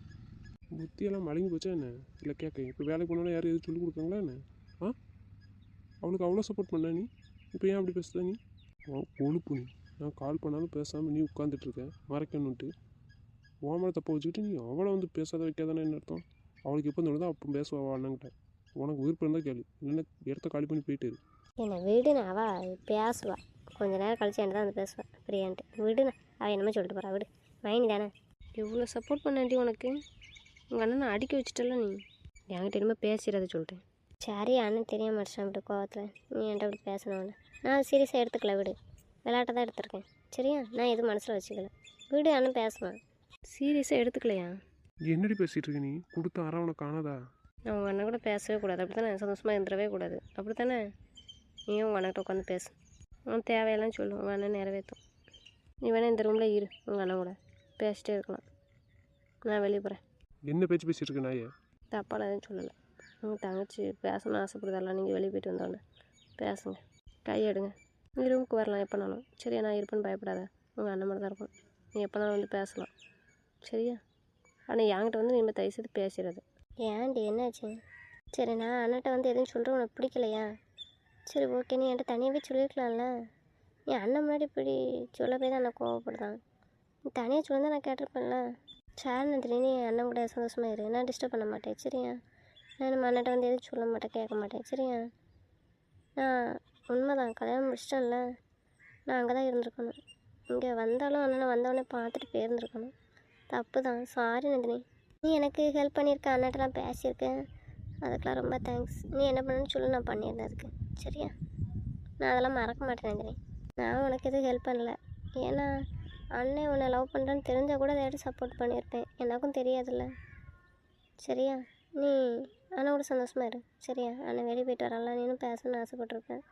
புத்தியெல்லாம் மடங்கி போச்சா என்ன? இல்லை கேட்க இப்போ வேலைக்கு போனாலும் யாரும் எதுவும் சொல்லிக் கொடுக்காங்களா என்ன? அவளுக்கு அவ்வளோ சப்போர்ட் பண்ண நீ இப்போ ஏன் அப்படி பேசுத நீ? கொழுப்பு நீ. நான் கால் பண்ணாலும் பேசாமல் நீ உட்காந்துட்ருக்க மறைக்கணுன்ட்டு. ஓமலை தப்பை வச்சுக்கிட்டு நீ அவளை வந்து பேசாத வைக்காதானே என்ன அர்த்தம்? அவளுக்கு எப்போ தோணுதோ அப்போ பேசுவா அண்ணங்கிட்ட. உனக்கு விருப்பம் இருந்தால் கேள்வி, இல்லைன்னா இடத்த காலி பண்ணி போயிட்டு. என்ன விடுண்ணா, அவள் பேசுவா. கொஞ்ச நேரம் கழிச்சு என்ன தான் வந்து பேசுவா பிரியான்ட்டு. விடுண்ணா, அவள் என்னமோ சொல்லிட்டு போகிறா. விடு, மைனி தானே. இவ்வளோ சப்போர்ட் பண்ணாண்டி உனக்கு. உங்கள் அண்ணனை அடிக்க வச்சுட்டல நீ. என்கிட்ட இனிமேல் பேசிடாத சொல்லிட்டேன். சரி, அண்ணன் தெரிய மாட்டேன் அப்படி கோவத்தில். நீ என்கிட்ட அப்படி பேசணும்னு நான் சீரியஸாக எடுத்துக்கல. விடு, விளையாட்டை தான் எடுத்துருக்கேன். சரியா? நான் எதுவும் மனசில் வச்சுக்கல. விடு, அண்ணன் பேசுவான். சீரியஸாக எடுத்துக்கலையா? என்னடி பேசிகிட்டு இருக்க நீ? கொடுத்த அரை உனக்கு காணாதா? நான் உங்கள் அண்ணன் கூட பேசவே கூடாது, அப்படி தானே? சந்தோஷமாக இருந்துடவே கூடாது, அப்படி தானே? நீயும் உங்கள் அண்ணன்கிட்ட உட்காந்து பேசு. அவன் தேவையெல்லாம் சொல்லு, உங்கள் அண்ணன் நிறைவேற்றும். நீ வேணால் இந்த ரூமில் இரு, உங்கள் அண்ணன் கூட பேசிட்டே இருக்கலாம். நான் வெளியே போகிறேன். என்ன பேச்சு பேசிகிட்டு இருக்க நாயே? தப்பால் எதுவும் சொல்லலை. உங்கள் தங்கச்சி பேசணும்னு ஆசைப்படுதெல்லாம். நீங்கள் வெளியே போயிட்டு வந்தோடனே பேசுங்க, கையெடுங்க. நீ ரூமுக்கு வரலாம் எப்போனாலும். சரியா? நான் இருப்பேன்னு பயப்படாத. உங்கள் அண்ணன் மட்டும் தான் இருக்கும். நீ எப்போனாலும் வந்து பேசலாம், சரியா? ஆனால் என்கிட்ட வந்து நீங்கள் தயவு செய்து பேசிடுறது. ஏன்டி, என்னாச்சு? சரி, நான் அண்ணன்ட்ட வந்து எதுவும் சொல்கிறேன், உனக்கு பிடிக்கலையா? சரி, ஓகே, நீ என்கிட்ட தனியாகவே சொல்லியிருக்கலாம்ல. நீ அண்ணன் முன்னாடி இப்படி சொல்ல போய் தான் நான் கோவப்படுதான். நீ தனியாக சொல்லியிருந்தா நான் கேட்டிருப்பேன்ல. சரி நந்தினி, நீ அண்ணன் கூட சந்தோஷமாக இரு, நான் டிஸ்டர்ப் பண்ண மாட்டேன் சரியா. நான் நம்ம அண்ணன்ட்ட வந்து எதுவும் சொல்ல மாட்டேன், கேட்க மாட்டேன் சரியா. நான் உண்மைதான் கல்யாணம் முடிச்சிட்டேன்ல, நான் அங்கே தான் இருந்திருக்கணும். இங்கே வந்தாலும் அண்ணனை வந்தவொடனே பார்த்துட்டு போயிருந்துருக்கணும். தப்பு தான், சாரி நந்தினி. நீ எனக்கு ஹெல்ப் பண்ணியிருக்க, அண்ணன்ட்டெலாம் பேசியிருக்கேன், அதுக்கெலாம் ரொம்ப தேங்க்ஸ். நீ என்ன பண்ணுன்னு சொல்லி நான் பண்ணியிருந்தேன் அதுக்கு சரியா. நான் அதெல்லாம் மறக்க மாட்டேன் நந்தினி. நான் உனக்கு எதுவும் ஹெல்ப் பண்ணல, ஏன்னா அண்ணன் உன்னை லவ் பண்ணுறேன்னு தெரிஞ்சால் கூட அதை சப்போர்ட் பண்ணியிருப்பேன், எனக்கும் தெரியாதுல்ல சரியா. நீ அண்ணனோட சந்தோஷமாக இரு சரியா. அண்ணன் வெளியே போயிட்டு வரலாம், நீனும் பேசணும்னு ஆசைப்பட்ருக்கேன்.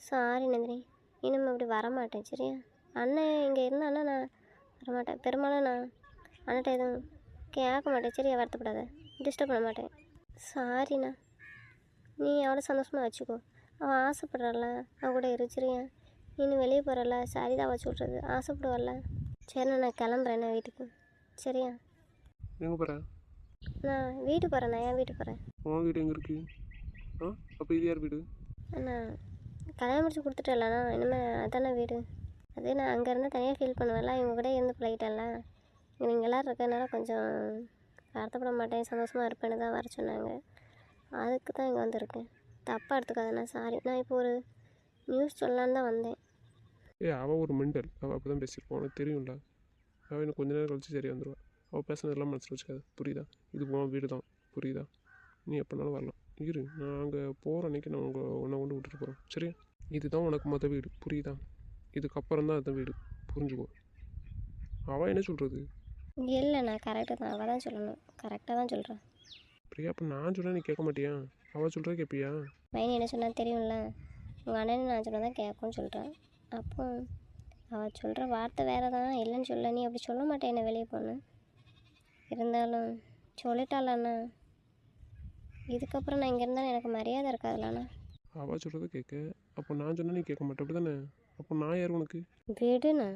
சாரி நந்தினி, இனிமேல் அப்படி வரமாட்டேன் சரியா. அண்ணன் இங்கே இருந்தான்னா நான் வரமாட்டேன், பெரும்பாலும் நான் அண்ணன்ட்ட எதுவும் கேட்க மாட்டேன் சரியா. வருத்தப்படாத, டிஸ்டர்ப் பண்ண மாட்டேன். சாரிண்ணா, நீ அவளை சந்தோஷமாக வச்சுக்கோ, அவள் ஆசைப்படுறாள், அவள் கூட இரு சரியா. நீ வெளியே போகிறல்ல, சாரி தான் அவள் சொல்கிறது, ஆசைப்படுவல்ல. சரிண்ணா, நான் கிளம்புறேண்ணா வீட்டுக்கு சரியா. எங்கே போகிறேன்? நான் வீட்டுக்கு போகிறேண்ணா. என் வீட்டுக்கு போகிறேன். உன் வீடு எங்கே இருக்குது? அப்போ இது யார் வீடு? அண்ணா கல்யாணம் முடிச்சு கொடுத்துட்டேன்லண்ணா, இனிமேல் அதானே வீடு. அதே நான் அங்கேருந்து தனியாக ஃபீல் பண்ணுவேன்ல, இவங்க கூட இருந்து பழகிட்டேன்ல. நீங்கள் எல்லோரும் இருக்கிறதுனால கொஞ்சம் வருத்தப்பட மாட்டேன், சந்தோஷமாக இருப்பேன்னு தான் வர சொன்னாங்க, அதுக்கு தான் இங்கே வந்திருக்கேன். தப்பாக எடுத்துக்காதண்ணா, சாரி. நான் இப்போ ஒரு நியூஸ் சொல்லலான்னு தான் வந்தேன். அவள் ஒரு மெண்டல், அவள் அப்படி தான் பேசியிருப்போம், உனக்கு தெரியும்ல. அவள் எனக்கு கொஞ்ச நேரம் கழிச்சு சரியாக வந்துடுவாள். அவள் பேசுனதெல்லாம் மனசில் வச்சுக்காது புரியுதா. இது உன் வீடு தான் புரியுதா. நீ எப்போனாலும் வரலாம் இரு, நான் அங்கே போகிற அன்றைக்கி நான் உன்னை கொண்டு விட்டுட்டு போகிறேன் சரியா. இதுதான் உனக்கு மொதல் வீடு புரியுதா, இதுக்கப்புறம் தான் அதுதான் வீடு புரிஞ்சுக்கோ. அவள் என்ன சொல்கிறது? இல்லைண்ணா கரெக்டு தான், அவள் தான் சொல்லணும், கரெக்டாக தான் சொல்கிறேன். பிரியா, அப்போ நான் சொல்ல நீ கேட்க மாட்டியா? அவள் சொல்கிற கேட்பியா? மைனி என்ன சொன்னால் தெரியும்ல, உங்கள் அண்ணன் நான் சொன்னால் தான் கேட்கும்னு சொல்கிறேன். அப்போ அவள் சொல்கிற வார்த்தை வேறு தான், இல்லைன்னு சொல்ல. நீ அப்படி சொல்ல மாட்டேன் என்ன வெளியே போகணும், இருந்தாலும் சொல்லிட்டாளண்ணா, இதுக்கப்புறம் நான் இங்கே இருந்தாலும் எனக்கு மரியாதை இருக்காதுல்லண்ணா. அவள் சொல்கிறத கேட்க, அப்போ நான் சொன்னால் நீ கேட்க மாட்டேன் அப்படி தானே. அப்போ நான் யார் உனக்கு? விடுண்ணா,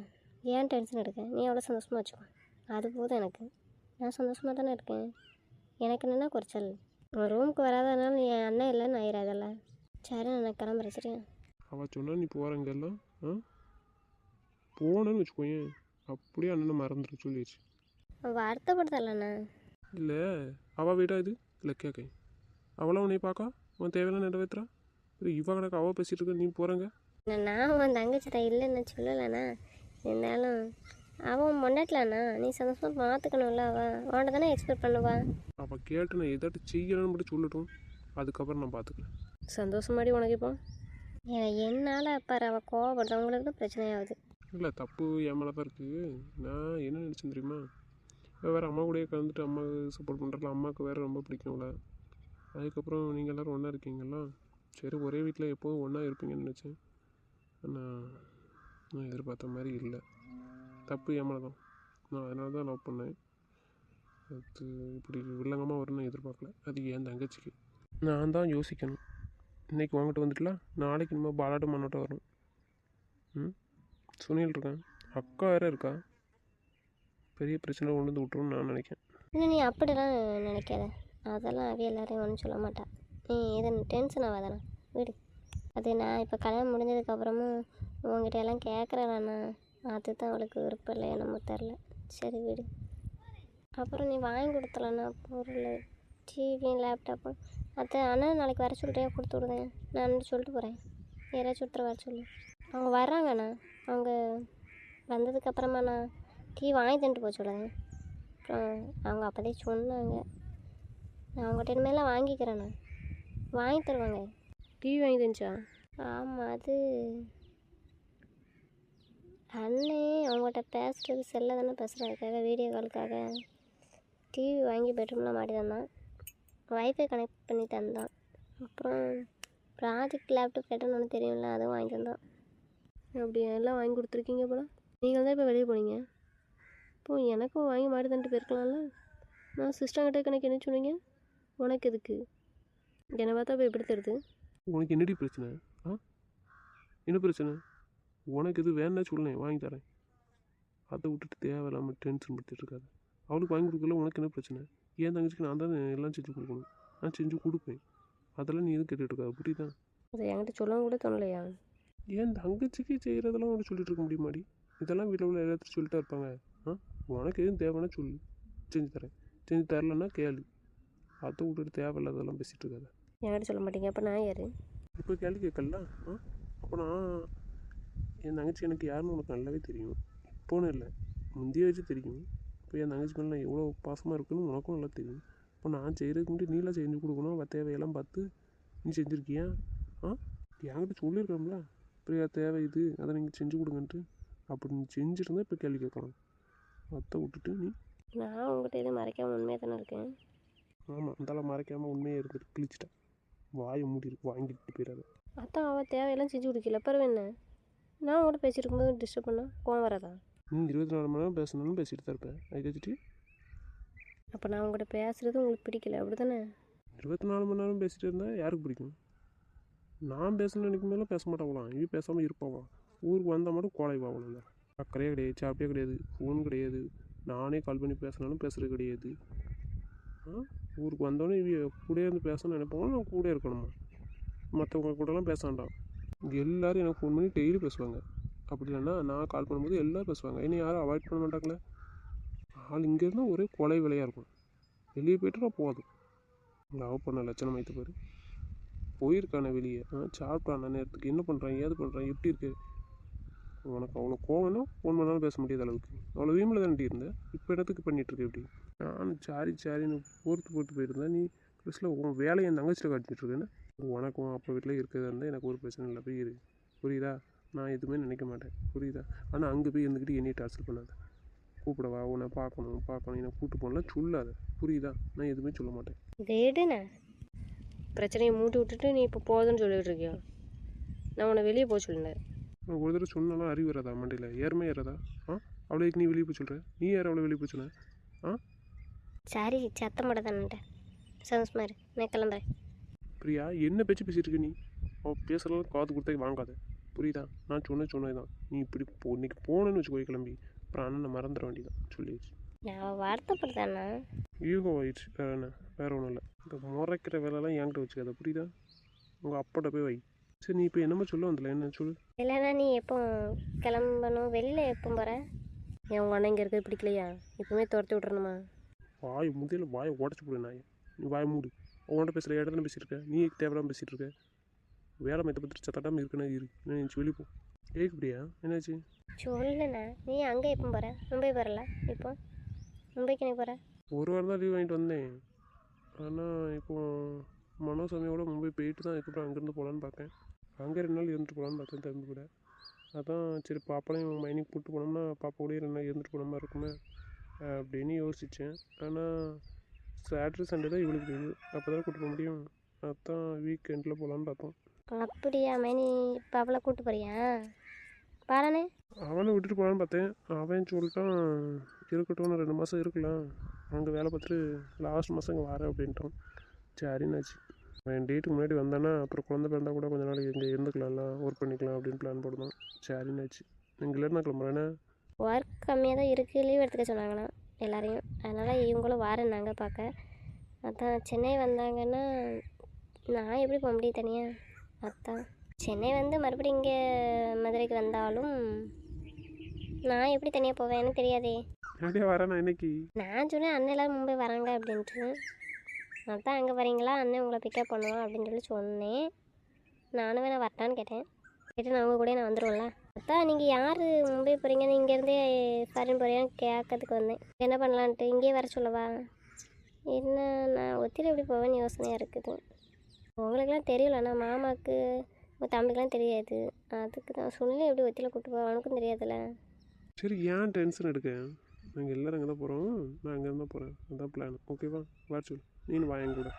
ஏன் டென்ஷன் எடுக்க, நீ எவ்வளோ சந்தோஷமாக வச்சுக்கோ, அது போதும் எனக்கு. நான் சந்தோஷமாக தானே இருக்கேன், எனக்கு என்னென்னா குறைச்சல். உன் ரூமுக்கு வராதனால நீ என் அண்ணன் இல்லைன்னு ஆயிடாதல்ல. சரி நான் கிளம்புறேன் சரியா. அவள் சொன்னால் நீ போகிறங்கெல்லாம் போனேன்னு வச்சுக்கோயேன், அப்படியே அண்ணனை மறந்துட்டு சொல்லிடுச்சு. வருத்தப்படுதல்லண்ணா. இல்லை அவள் வீடா இது? இல்லை கேட்க, அவளாம் உன்னை பார்க்கா உன் தேவையெல்லாம் நிறைவேற்றுறா. இல்லை இவ கணக்கு அவள் பேசிகிட்டு இருக்க, நீ போகிறங்க. நான் உன் தங்கச்சி தான், இல்லைன்னு சொல்லலைண்ணா. இருந்தாலும் அவன் மொண்டாட்டலாண்ணா, நீ சந்தோஷமாக பார்த்துக்கணும்ல, அவள் உன்ட்ட தானே எக்ஸ்பெக்ட் பண்ணுவா. அவள் கேட்டு நான் எதாட்டு செய்யலான்னு மட்டும் சொல்லட்டும், அதுக்கப்புறம் நான் பார்த்துக்கிறேன். சந்தோஷமாடி உனக்கு இப்போ? என்னால் பாரு அவள் கோவப்படுது, அவங்களுக்கு தான் பிரச்சனையாகுது. இல்லை தப்பு என் மேலே தான் இருக்குது. நான் என்ன நினச்சேன் தெரியுமா, வேறு அம்மா கூடயே கலந்துட்டு அம்மாவுக்கு சப்போர்ட் பண்ணுறல, அம்மாவுக்கு வேறு ரொம்ப பிடிக்கும்ல. அதுக்கப்புறம் நீங்கள் எல்லோரும் ஒன்றா இருக்கீங்களா, சரி ஒரே வீட்டில் எப்போதும் ஒன்றா இருப்பீங்கன்னு நினச்சேன். ஆனால் நான் எதிர்பார்த்த மாதிரி இல்லை. தப்பு என் மேலே தான், நான் அதனால தான் லவ் பண்ணேன். அது இப்படி வில்லங்கமாக வரும்னு எதிர்பார்க்கல. அது என் தங்கச்சிக்கு நான் தான் யோசிக்கணும். இன்றைக்கி வாங்கிட்டு வந்துட்டுல, நாளைக்கு இனிமேல் பாலாட்டம் மண்ணோட்டம் வரும். சுனில் இருக்கான், அக்கா வேறு இருக்கா, பெரிய பிரச்சனை கொண்டு வந்து விட்ருன்னு நான் நினைக்கிறேன். இன்னும் நீ அப்படிலாம் நினைக்காத, அதெல்லாம் அவ எல்லாரையும் ஒன்றும் சொல்ல மாட்டா. நீ எதுவும் டென்ஷன் ஆகாதாண்ணா, விடு. அது நான் இப்போ கல்யாணம் முடிஞ்சதுக்கப்புறமும் உங்ககிட்ட எல்லாம் கேட்குறேண்ணா, அதுதான் அவளுக்கு விருப்பம் இல்லை என்னமோ தெரில. சரி விடு. அப்புறம் நீ வாங்கி கொடுத்தலண்ணா பொருள், டிவி லேப்டாப்பு, அது அண்ணன் நாளைக்கு வர சொல்லிட்டே கொடுத்து விடுதேன். நான் சொல்லிட்டு போகிறேன், யாராச்சும் ஒருத்தர் வர சொல்லு. அவங்க வர்றாங்கண்ணா, அவங்க வந்ததுக்கப்புறமா நான் டிவி வாங்கி தந்துட்டு போக சொல்லுதேன். அப்புறம் அவங்க அப்போதே சொன்னாங்க, நான் அவங்ககிட்ட இனிமேலாம் வாங்கிக்கிறேண்ணா, வாங்கி தருவாங்க. டிவி வாங்கி தந்துச்சா? ஆமாம், அது அண்ணே அவங்ககிட்ட பேசுகிறது செல்ல தானே பேசுகிறதுக்காக, வீடியோ காலுக்காக டிவி வாங்கி பெட்ரூமில் மாட்டி தந்தான், வைஃபை கனெக்ட் பண்ணி தந்தான். அப்புறம் ப்ராஜெக்ட் லேப்டாப் கேட்டோன்னு தெரியும்ல, அதுவும் வாங்கி தந்தான். அப்படி எல்லாம் வாங்கி கொடுத்துருக்கீங்க போல. நீங்கள் தான் இப்போ வெளியே போனீங்க, இப்போது எனக்கும் வாங்கி மாடி தந்துட்டு போயிருக்கலாம்ல. நான் சிஸ்டர்கிட்ட கணக்கு என்ன சொன்னீங்க, உனக்கு எதுக்கு? என்னை பார்த்தா இப்போ எப்படி தருது? உனக்கு என்னடி பிரச்சனை? என்ன பிரச்சனை? உனக்கு எது வேணா சொல்லேன், வாங்கி தரேன். அதை விட்டுட்டு தேவையில்லாமல் டென்ஷன் படுத்திட்டு இருக்காது. அவளுக்கு வாங்கி கொடுக்கல, உனக்கு என்ன பிரச்சனை? ஏன் தங்கச்சிக்கு நான் தான் எல்லாம் செஞ்சு கொடுக்கணும், நான் செஞ்சு கொடுப்பேன். அதெல்லாம் நீ எதுவும் கேட்டுட்டு இருக்காது புரியுதா. அதை என்கிட்ட சொல்லவும் கூட தோணலையா? ஏன் தங்கச்சிக்கு செய்கிறதெல்லாம் ஒன்று சொல்லிட்டு இருக்க முடியுமாடி? இதெல்லாம் வீட்டில் உள்ள எல்லாத்தையும் சொல்லிட்டா இருப்பாங்க. ஆ உனக்கு எதுவும் தேவைன்னா சொல்லு, செஞ்சு தரேன். செஞ்சு தரலன்னா கேளு. அதை விட்டுட்டு தேவையில்லாதெல்லாம் பேசிகிட்டு இருக்காத. என்கிட்ட சொல்ல மாட்டீங்க, அப்போ நான் யார்? இப்போ கேள்வி கேட்கல. அப்போ நான் என் தங்கச்சி எனக்கு யாருன்னு உனக்கு நல்லாவே தெரியும். இப்போன்னு இல்லை, முந்தைய வச்சு தெரியும். இப்போ என் தங்கச்சி மேலே நான் எவ்வளோ பாசமாக இருக்குன்னு உனக்கும் நல்லா தெரியும். இப்போ நான் செய்கிறதுக்கு முன்னாடி நீலாம் செஞ்சு கொடுக்கணும். தேவையெல்லாம் பார்த்து நீ செஞ்சுருக்கியா? என்கிட்ட சொல்லியிருக்கோம்ல, பிரியா தேவை இது, அதை நீங்கள் செஞ்சு கொடுங்கன்ட்டு. அப்படி நீ செஞ்சுருந்தா இப்போ கேள்வி கேட்கலாம். அதை விட்டுட்டு நீ நான் உங்கள்கிட்ட எதுவும் மறைக்காமல் உண்மையாக தானே இருக்கேன். ஆமாம் அந்தால மறைக்காமல் உண்மையே இருந்துட்டு கிழிச்சிட்டேன். வாயை மூடி இருக்கு, வாங்கிட்டு போயிடாது. அதான் அவள் தேவையெல்லாம் செஞ்சு கொடுக்கல, பிறகு என்ன? நான் உங்கள்கிட்ட பேசியிருக்கும்போது டிஸ்டர்ப் பண்ணால் கோவம் வராதா? நீ 24 மணி நேரம் பேசணும்னு பேசிட்டு தான் இருப்பேன். அதுக்கு வச்சுட்டு அப்போ நான் உங்கள்கிட்ட பேசுகிறது உங்களுக்கு பிடிக்கல, அப்படி தானே? 24 மணி நேரம் பேசிகிட்டு இருந்தால் யாருக்கு பிடிக்கும்? நான் பேசணும்னு நினைக்கும் போதெல்லாம் பேச மாட்டாங்களாம், இவன் பேசாமல் இருப்பாவான். ஊருக்கு வந்தால் மட்டும் கோலைவாகலாம். தான் அக்கறையே கிடையாது, சாப்பிட்டே கிடையாது, ஃபோன் கிடையாது, நானே கால் பண்ணி பேசினாலும் பேசுகிறது கிடையாது. ஊருக்கு வந்தோடனே இவ கூட இருந்து பேசணும்னு நினைப்பாங்க, நான் கூட இருக்கணுமா? மற்றவங்க கூடலாம் பேச வேண்டாம். இங்கே எல்லோரும் எனக்கு ஃபோன் பண்ணி டெய்லி பேசுவாங்க. அப்படி இல்லைன்னா நான் கால் பண்ணும்போது எல்லோரும் பேசுவாங்க. என்னை யாரும் அவாய்ட் பண்ண மாட்டாங்களே. ஆள் இங்கே இருந்தால் ஒரே கொலை விலையாக இருக்கும். வெளியே போய்ட்டு நான் போதும். லவ் பண்ண லட்சணம் வைத்து பாரு. போயிருக்கானே வெளியே, சாப்பிட்டான நேரத்துக்கு என்ன பண்ணுறான், ஏது பண்ணுறான், எப்படி இருக்கு? உனக்கு அவ்வளோ கோவம்னா ஃபோன் பண்ணாலும் பேச முடியாத அளவுக்கு அவ்வளோ வீம்பில் தானே இருந்தேன். இப்போ இடத்துக்கு பண்ணிகிட்ருக்கேன். எப்படி நான் சாரின்னு போட்டு போயிருந்தேன். நீ ப்ளஸில் உன் வேலையை என் தங்கச்சியில் காட்டிகிட்ருக்கேன்னு. உனக்கும் அப்போ வீட்டில் இருக்கிறதா இருந்தால் எனக்கு ஒரு பிரச்சனை இல்லை, போய் இரு. புரியுதா? நான் எதுவுமே நினைக்க மாட்டேன், புரியுதா? ஆனால் அங்கே போய் இருந்துக்கிட்டு என்னையை டார்ச்சர் பண்ணாத. கூப்பிடவா, உன்னை பார்க்கணும் என்னை கூப்பிட்டு போகலாம் சொல்லாத, புரியுதா? நான் எதுவுமே சொல்ல மாட்டேன். தேடுண்ணே பிரச்சனையை மூட்டி விட்டுட்டு நீ இப்போ போதுன்னு சொல்லிட்டு இருக்கியா? நான் உன்னை வெளியே போக சொல்லினேன். நான் ஒரு தடவை சொன்னாலும் அறிவு வராதா மண்டையில்? ஏறுமே ஏறாதா? அவளுக்கு நீ வெளியே போய் சொல்கிறேன், நீ யார் அவளை வெளியே போய் சொன்ன? சரி சத்தம் போட தானே சந்தோஷமா இரு, நான் கிளம்புறேன். பிரியா, என்ன பேச்சு பேசிகிட்டு இருக்க நீ? அவள் பேசுகிறதெல்லாம் காது கொடுத்தா வாங்காத, புரியுதா? நான் சொன்னதான். நீ இப்படி இன்னைக்கு போகணுன்னு வச்சுக்கோ கிளம்பி, அப்புறம் அண்ணனை மறந்துட வேண்டியதான் சொல்லிடுச்சு. நான் வருத்தப்படுதாண்ணா? ஈகோ ஆயிடுச்சு, வேறு என்ன? வேறு ஒன்றும் இல்லை. இந்த முறைக்கிற வேலைலாம் என்கிட்ட வச்சுக்காத, புரியுதா? உங்கள் அப்பாட்ட போய் வை. சரி, நீ இப்போ என்னமோ சொல்ல வந்தல, என்ன சொல்லு? இல்லைண்ணா, நீ எப்போ கிளம்பணும்? வெளியில் எப்போ போகிற? என் உங்கள் அண்ணன் இங்கே இருக்கிறது பிடிக்கலையா? இப்போவுமே துரத்தி விட்றணுமா? வாயை உடச்சி போடு நாயை. நீ வாயை மூடு. உங்கள்கிட்ட பேசுகிற இடத்துல பேசிகிட்டு இருக்க, நீ தேவையில்லாமல் பேசிகிட்டு இருக்க. வேலை மையத்தை பற்றி சத்தாட்டாமல் இருக்குன்னா இரு, நான் வெளியே போ. கேட்க முடியா? என்னாச்சு சொல்லுண்ணா. நீ அங்கே எப்போ போகிற? மும்பை போகிறல இப்போ? மும்பைக்கு நீ போகிற? ஒரு வாரம் தான் லீவ் வாங்கிட்டு வந்தேன். ஆனால் இப்போது மனோசாமியோட மும்பை போயிட்டு தான் அதுக்கப்புறம் அங்கேருந்து போகலான்னு பார்த்தேன். அங்கே 2 நாள் இருந்துட்டு போகலான்னு பார்த்தேன் தம்பி கூட. அதான் சரி, பாப்பாலையும் மைனிங் கூப்பிட்டு போனோம்னா பாப்பா கூட 2 நாள் இருந்துட்டு போன மாதிரி இருக்குமே அப்படின்னு யோசித்தேன். ஆனால் சாட்டர்டே சண்டே தான் இவளுக்கு லீவு, அப்போ தான் கூப்பிட்டு போக முடியும். அதான் வீக்கெண்டில் போகலான்னு பார்த்தோம். அப்படியா மைனி? இப்போ அவளை கூப்பிட்டு போறியா? பாருண்ணே, அவனை விட்டுட்டு போகலான்னு பார்த்தேன். அவன் சொல்லிட்டான் இருக்கட்டும், 2 மாதம் இருக்கலாம், அங்கே வேலை பார்த்துட்டு லாஸ்ட் மாதம் இங்கே வரேன் அப்படின்ட்டான். சரின்னாச்சு. அவன் டேட்டுக்கு முன்னாடி வந்தானா அப்புறம் குழந்தை பிறந்தா கூட கொஞ்ச நாள் இங்கே இருந்துக்கலாம்லாம், ஒர்க் பண்ணிக்கலாம் அப்படின்னு பிளான் போடுதான். சரின்னாச்சு. நீங்கள் இல்லைன்னு நான் கிளம்புறேண்ணே. ஒர்க் கம்மியாக தான் இருக்குது, லீவ் எடுத்துக்க சொன்னாங்கண்ணா எல்லாரையும். அதனால் இவங்களும் வாரேன்னாங்க பார்க்க. அதான் சென்னை வந்தாங்கன்னா நான் எப்படி போக முடியும் தனியாக? அதான் சென்னை வந்து மறுபடியும் இங்கே மதுரைக்கு வந்தாலும் நான் எப்படி தனியாக போவேன்னு தெரியாதே. அப்படியே வரேண்ணா இன்னைக்கு. நான் சொன்னேன் அண்ணன் எல்லோரும் மும்பை வராங்க அப்படின்ட்டு. அதான் அங்கே வரீங்களா, அண்ணன் உங்களை பிக்கப் பண்ணுவோம் அப்படின்னு சொல்லி சொன்னேன். நானும் வேணா வரட்டான்னு கேட்டேன். கேட்டு நான் உங்கள் கூட நான் வந்துடுவோம்ல. அதான் நீங்கள் யார் மும்பை போகிறீங்கன்னு இங்கேருந்தே ஃபாரின் போகிறீங்கன்னு கேட்கறதுக்கு வந்தேன். என்ன பண்ணலான்ட்டு இங்கேயே வர சொல்லவா? என்ன நான் ஒத்தியில் எப்படி போவேன்னு யோசனையாக இருக்குது. உங்களுக்கெல்லாம் தெரியலண்ணா, மாமாவுக்கு உங்கள் தம்பிக்கெலாம் தெரியாது. அதுக்கு தான் சொல்லி எப்படி ஒத்தியில் கூப்பிட்டு போவேன், அவனுக்கும் தெரியாதுல்ல. சரி, ஏன் டென்ஷன் எடுக்க? நாங்கள் எல்லோரும் அங்கே தான் போகிறோம், நான் அங்கே தான் போகிறேன். அதுதான் பிளான். ஓகேவா? வர சொல்லு. நீனு வாங்க கூட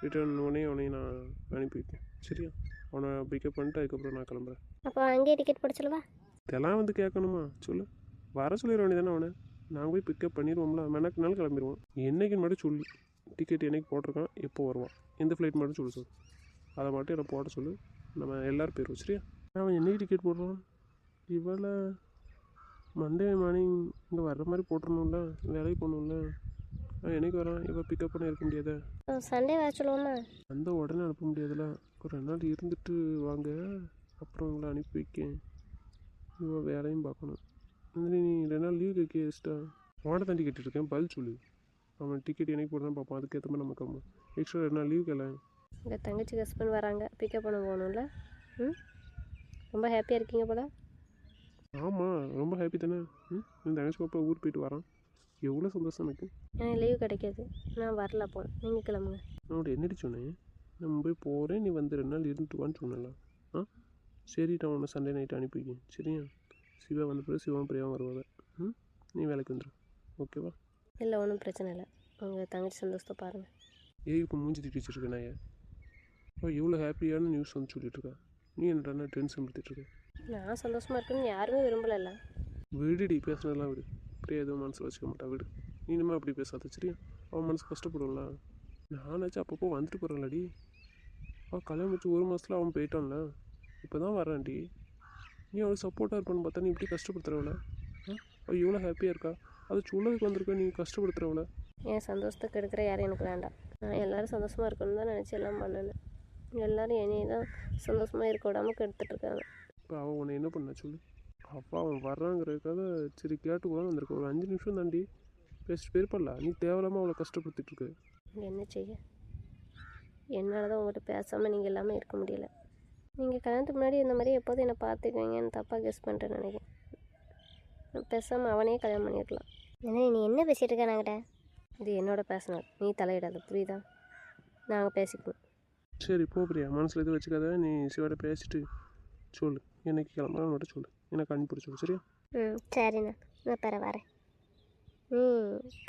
ரிட்டர்ன் அவனையும் நான் அனுப்பி வைப்பேன். சரியா? அவனை பிக்கப் பண்ணிட்டு அதுக்கப்புறம் நான் கிளம்புறேன். அப்போ அங்கேயே டிக்கெட் போட சொல்லவா? இதெல்லாம் வந்து கேட்கணுமா? சொல்லு. வர சொல்லிட வேண்டியதானே அவனை. நாங்கள் போய் பிக்கப் பண்ணிடுவோம்ல, மெனக்குனாலும் கிளம்பிடுவோம். என்றைக்குன்னு மட்டும் சொல்லு. டிக்கெட் என்றைக்கு போட்டிருக்கான், எப்போ வருவான், எந்த ஃப்ளைட் மட்டும் சொல்லு. அதை மட்டும் என்னை போட சொல்லு, நம்ம எல்லோரும் போயிடுவோம். சரியா? அவன் என்றைக்கு டிக்கெட் போடுறான்? இவளை மண்டே மார்னிங் இங்கே வர்ற மாதிரி போட்டுருணும்ல, வேலைக்கு போகணும்ல. என்றைக்கு வரான்? இவள் பிக்கப் பண்ண இருக்க முடியாதா? சண்டே வர சொல்லுவோம்மா? அந்த உடனே அனுப்ப முடியாதுல்ல. ஒரு 2 நாள் இருந்துட்டு வாங்க, அப்புறம் உங்களை அனுப்பி வைக்கேன். இவள் வேலையும் பார்க்கணும். நீ 2 நாள் லீவ் கேட்க அன்றைக்கே எக்ஸ்ட்ரா அவனை தாண்டி கேட்டுருக்கேன், பதில் சொல்லு. அவன் டிக்கெட் எனக்கு போட்டு தான் பார்ப்பான், அதுக்கேற்ற மாதிரி நம்ம கிளம்பும். எக்ஸ்ட்ரா 2 நாள் லீவ் கேள. எங்கள் தங்கச்சி ஹஸ்பண்ட் வராங்க, பிக்கப் பண்ண போகணும்ல. ம், ரொம்ப ஹாப்பியாக இருக்கீங்க போல. ஆமாம், ரொம்ப ஹாப்பி தானே. என் தங்கச்சி பாப்பா ஊர் போயிட்டு வரான், எவ்வளோ சந்தோஷம் எனக்கு. எனக்கு லீவ் கிடைக்காது, நான் வரல. அப்போ நீங்கள் கிளம்புங்க. நான் உன்ட்ட என்னடி சொன்னேன், நான் போய் போகிறேன், நீ வந்து 2 நாள் இருந்துட்டு வான்னு சொன்னல. சரி, நான் உன்னை சண்டே நைட்டு அனுப்பி வைக்கேன், சரியா? சிவா வந்த பிறகு சிவன் பிரியாவும் வருவாங்க. நீ வேலைக்கு வந்துடும், ஓகேவா? இல்லை, ஒன்றும் பிரச்சனை இல்லை. உங்கள் தங்கச்சி சந்தோஷத்தை பாருங்கள். இப்போ மூஞ்சி தூக்கி வச்சுருக்கேன் நான். எவ்வளோ ஹாப்பியான நியூஸ் வந்து சொல்லிட்டுருக்கேன், நீ என்னடா டென்ஷன் படுத்திட்டுருக்க? நான் சந்தோஷமாக இருக்குன்னு யாருமே விரும்பலைல்ல. விடுடி, பேசுனதெல்லாம் விடு. அப்படியே எதுவும் மனசில் வச்சுக்க மாட்டா, விடு. நீ இனிமேல் அப்படி பேசாத, சரியா? அவன் மனசு கஷ்டப்படும்ல. நானாச்சும் அப்பப்போ வந்துட்டு போகிறேன்லடி. அவன் கல்யாணம் வச்சு 1 மாதத்தில் அவன் போயிட்டான்ல, இப்போ தான் வரான்டி. நீ அவளுக்கு சப்போர்ட்டாக இருப்பான்னு பார்த்தா நீ இப்படி கஷ்டப்படுத்துறவள. அவள் எவ்வளோ ஹாப்பியாக இருக்கா, அதை சொல்லதுக்கு வந்திருக்க, நீ கஷ்டப்படுத்துறவள. என் சந்தோஷத்துக்கு எடுக்கிற யாரும் எனக்கு வேண்டாம். நான் எல்லோரும் சந்தோஷமாக இருக்கணும்னு தான் நினச்சி எல்லாம் பண்ணேன். எல்லோரும் என்னையை தான் சந்தோஷமாக இருக்க விடாமல் கெடுத்துட்ருக்காங்க. இப்போ அவன் உன்னை என்ன பண்ண சொல்லு? அப்பா அவன் வர்றாங்கிறதுக்காக சரி கேட்டு கூட வந்திருக்க. ஒரு 5 நிமிஷம் தாண்டி பேசிட்டு போயிருப்பல்ல. நீ தேவையில்லாமல் அவளை கஷ்டப்படுத்திட்டு இருக்க. என்ன செய்ய, என்னால் தான் உங்கள்கிட்ட பேசாமல் நீங்கள் எல்லாமே இருக்க முடியல. நீங்கள் கல்யாணத்துக்கு முன்னாடி இந்த மாதிரி எப்போதும் என்னை பார்த்துக்குவீங்கன்னு தப்பாக கெஸ் பண்ணிட்டேன்னு நினைக்கிறேன். பேசாமல் அவனே கல்யாணம் பண்ணியிருக்கலாம். ஏன்னா நீ என்ன பேசிகிட்டு இருக்க நாங்கிட்ட? இது என்னோட பேசினது, நீ தலையிடாத, புரியுதா? நாங்கள் பேசிக்கணும். சரி போ பிரியா, மனசில் எதுவும் வச்சுக்காத. நீ சிவாட்ட பேசிட்டு சொல்லு, என்னைக்கு கிளம்புறான்னு மட்டும் சொல்லு, எனக்கு அனுப்பிவிட சொல்லு, சரியா? சரிண்ணா, நான் பிற வரேன்.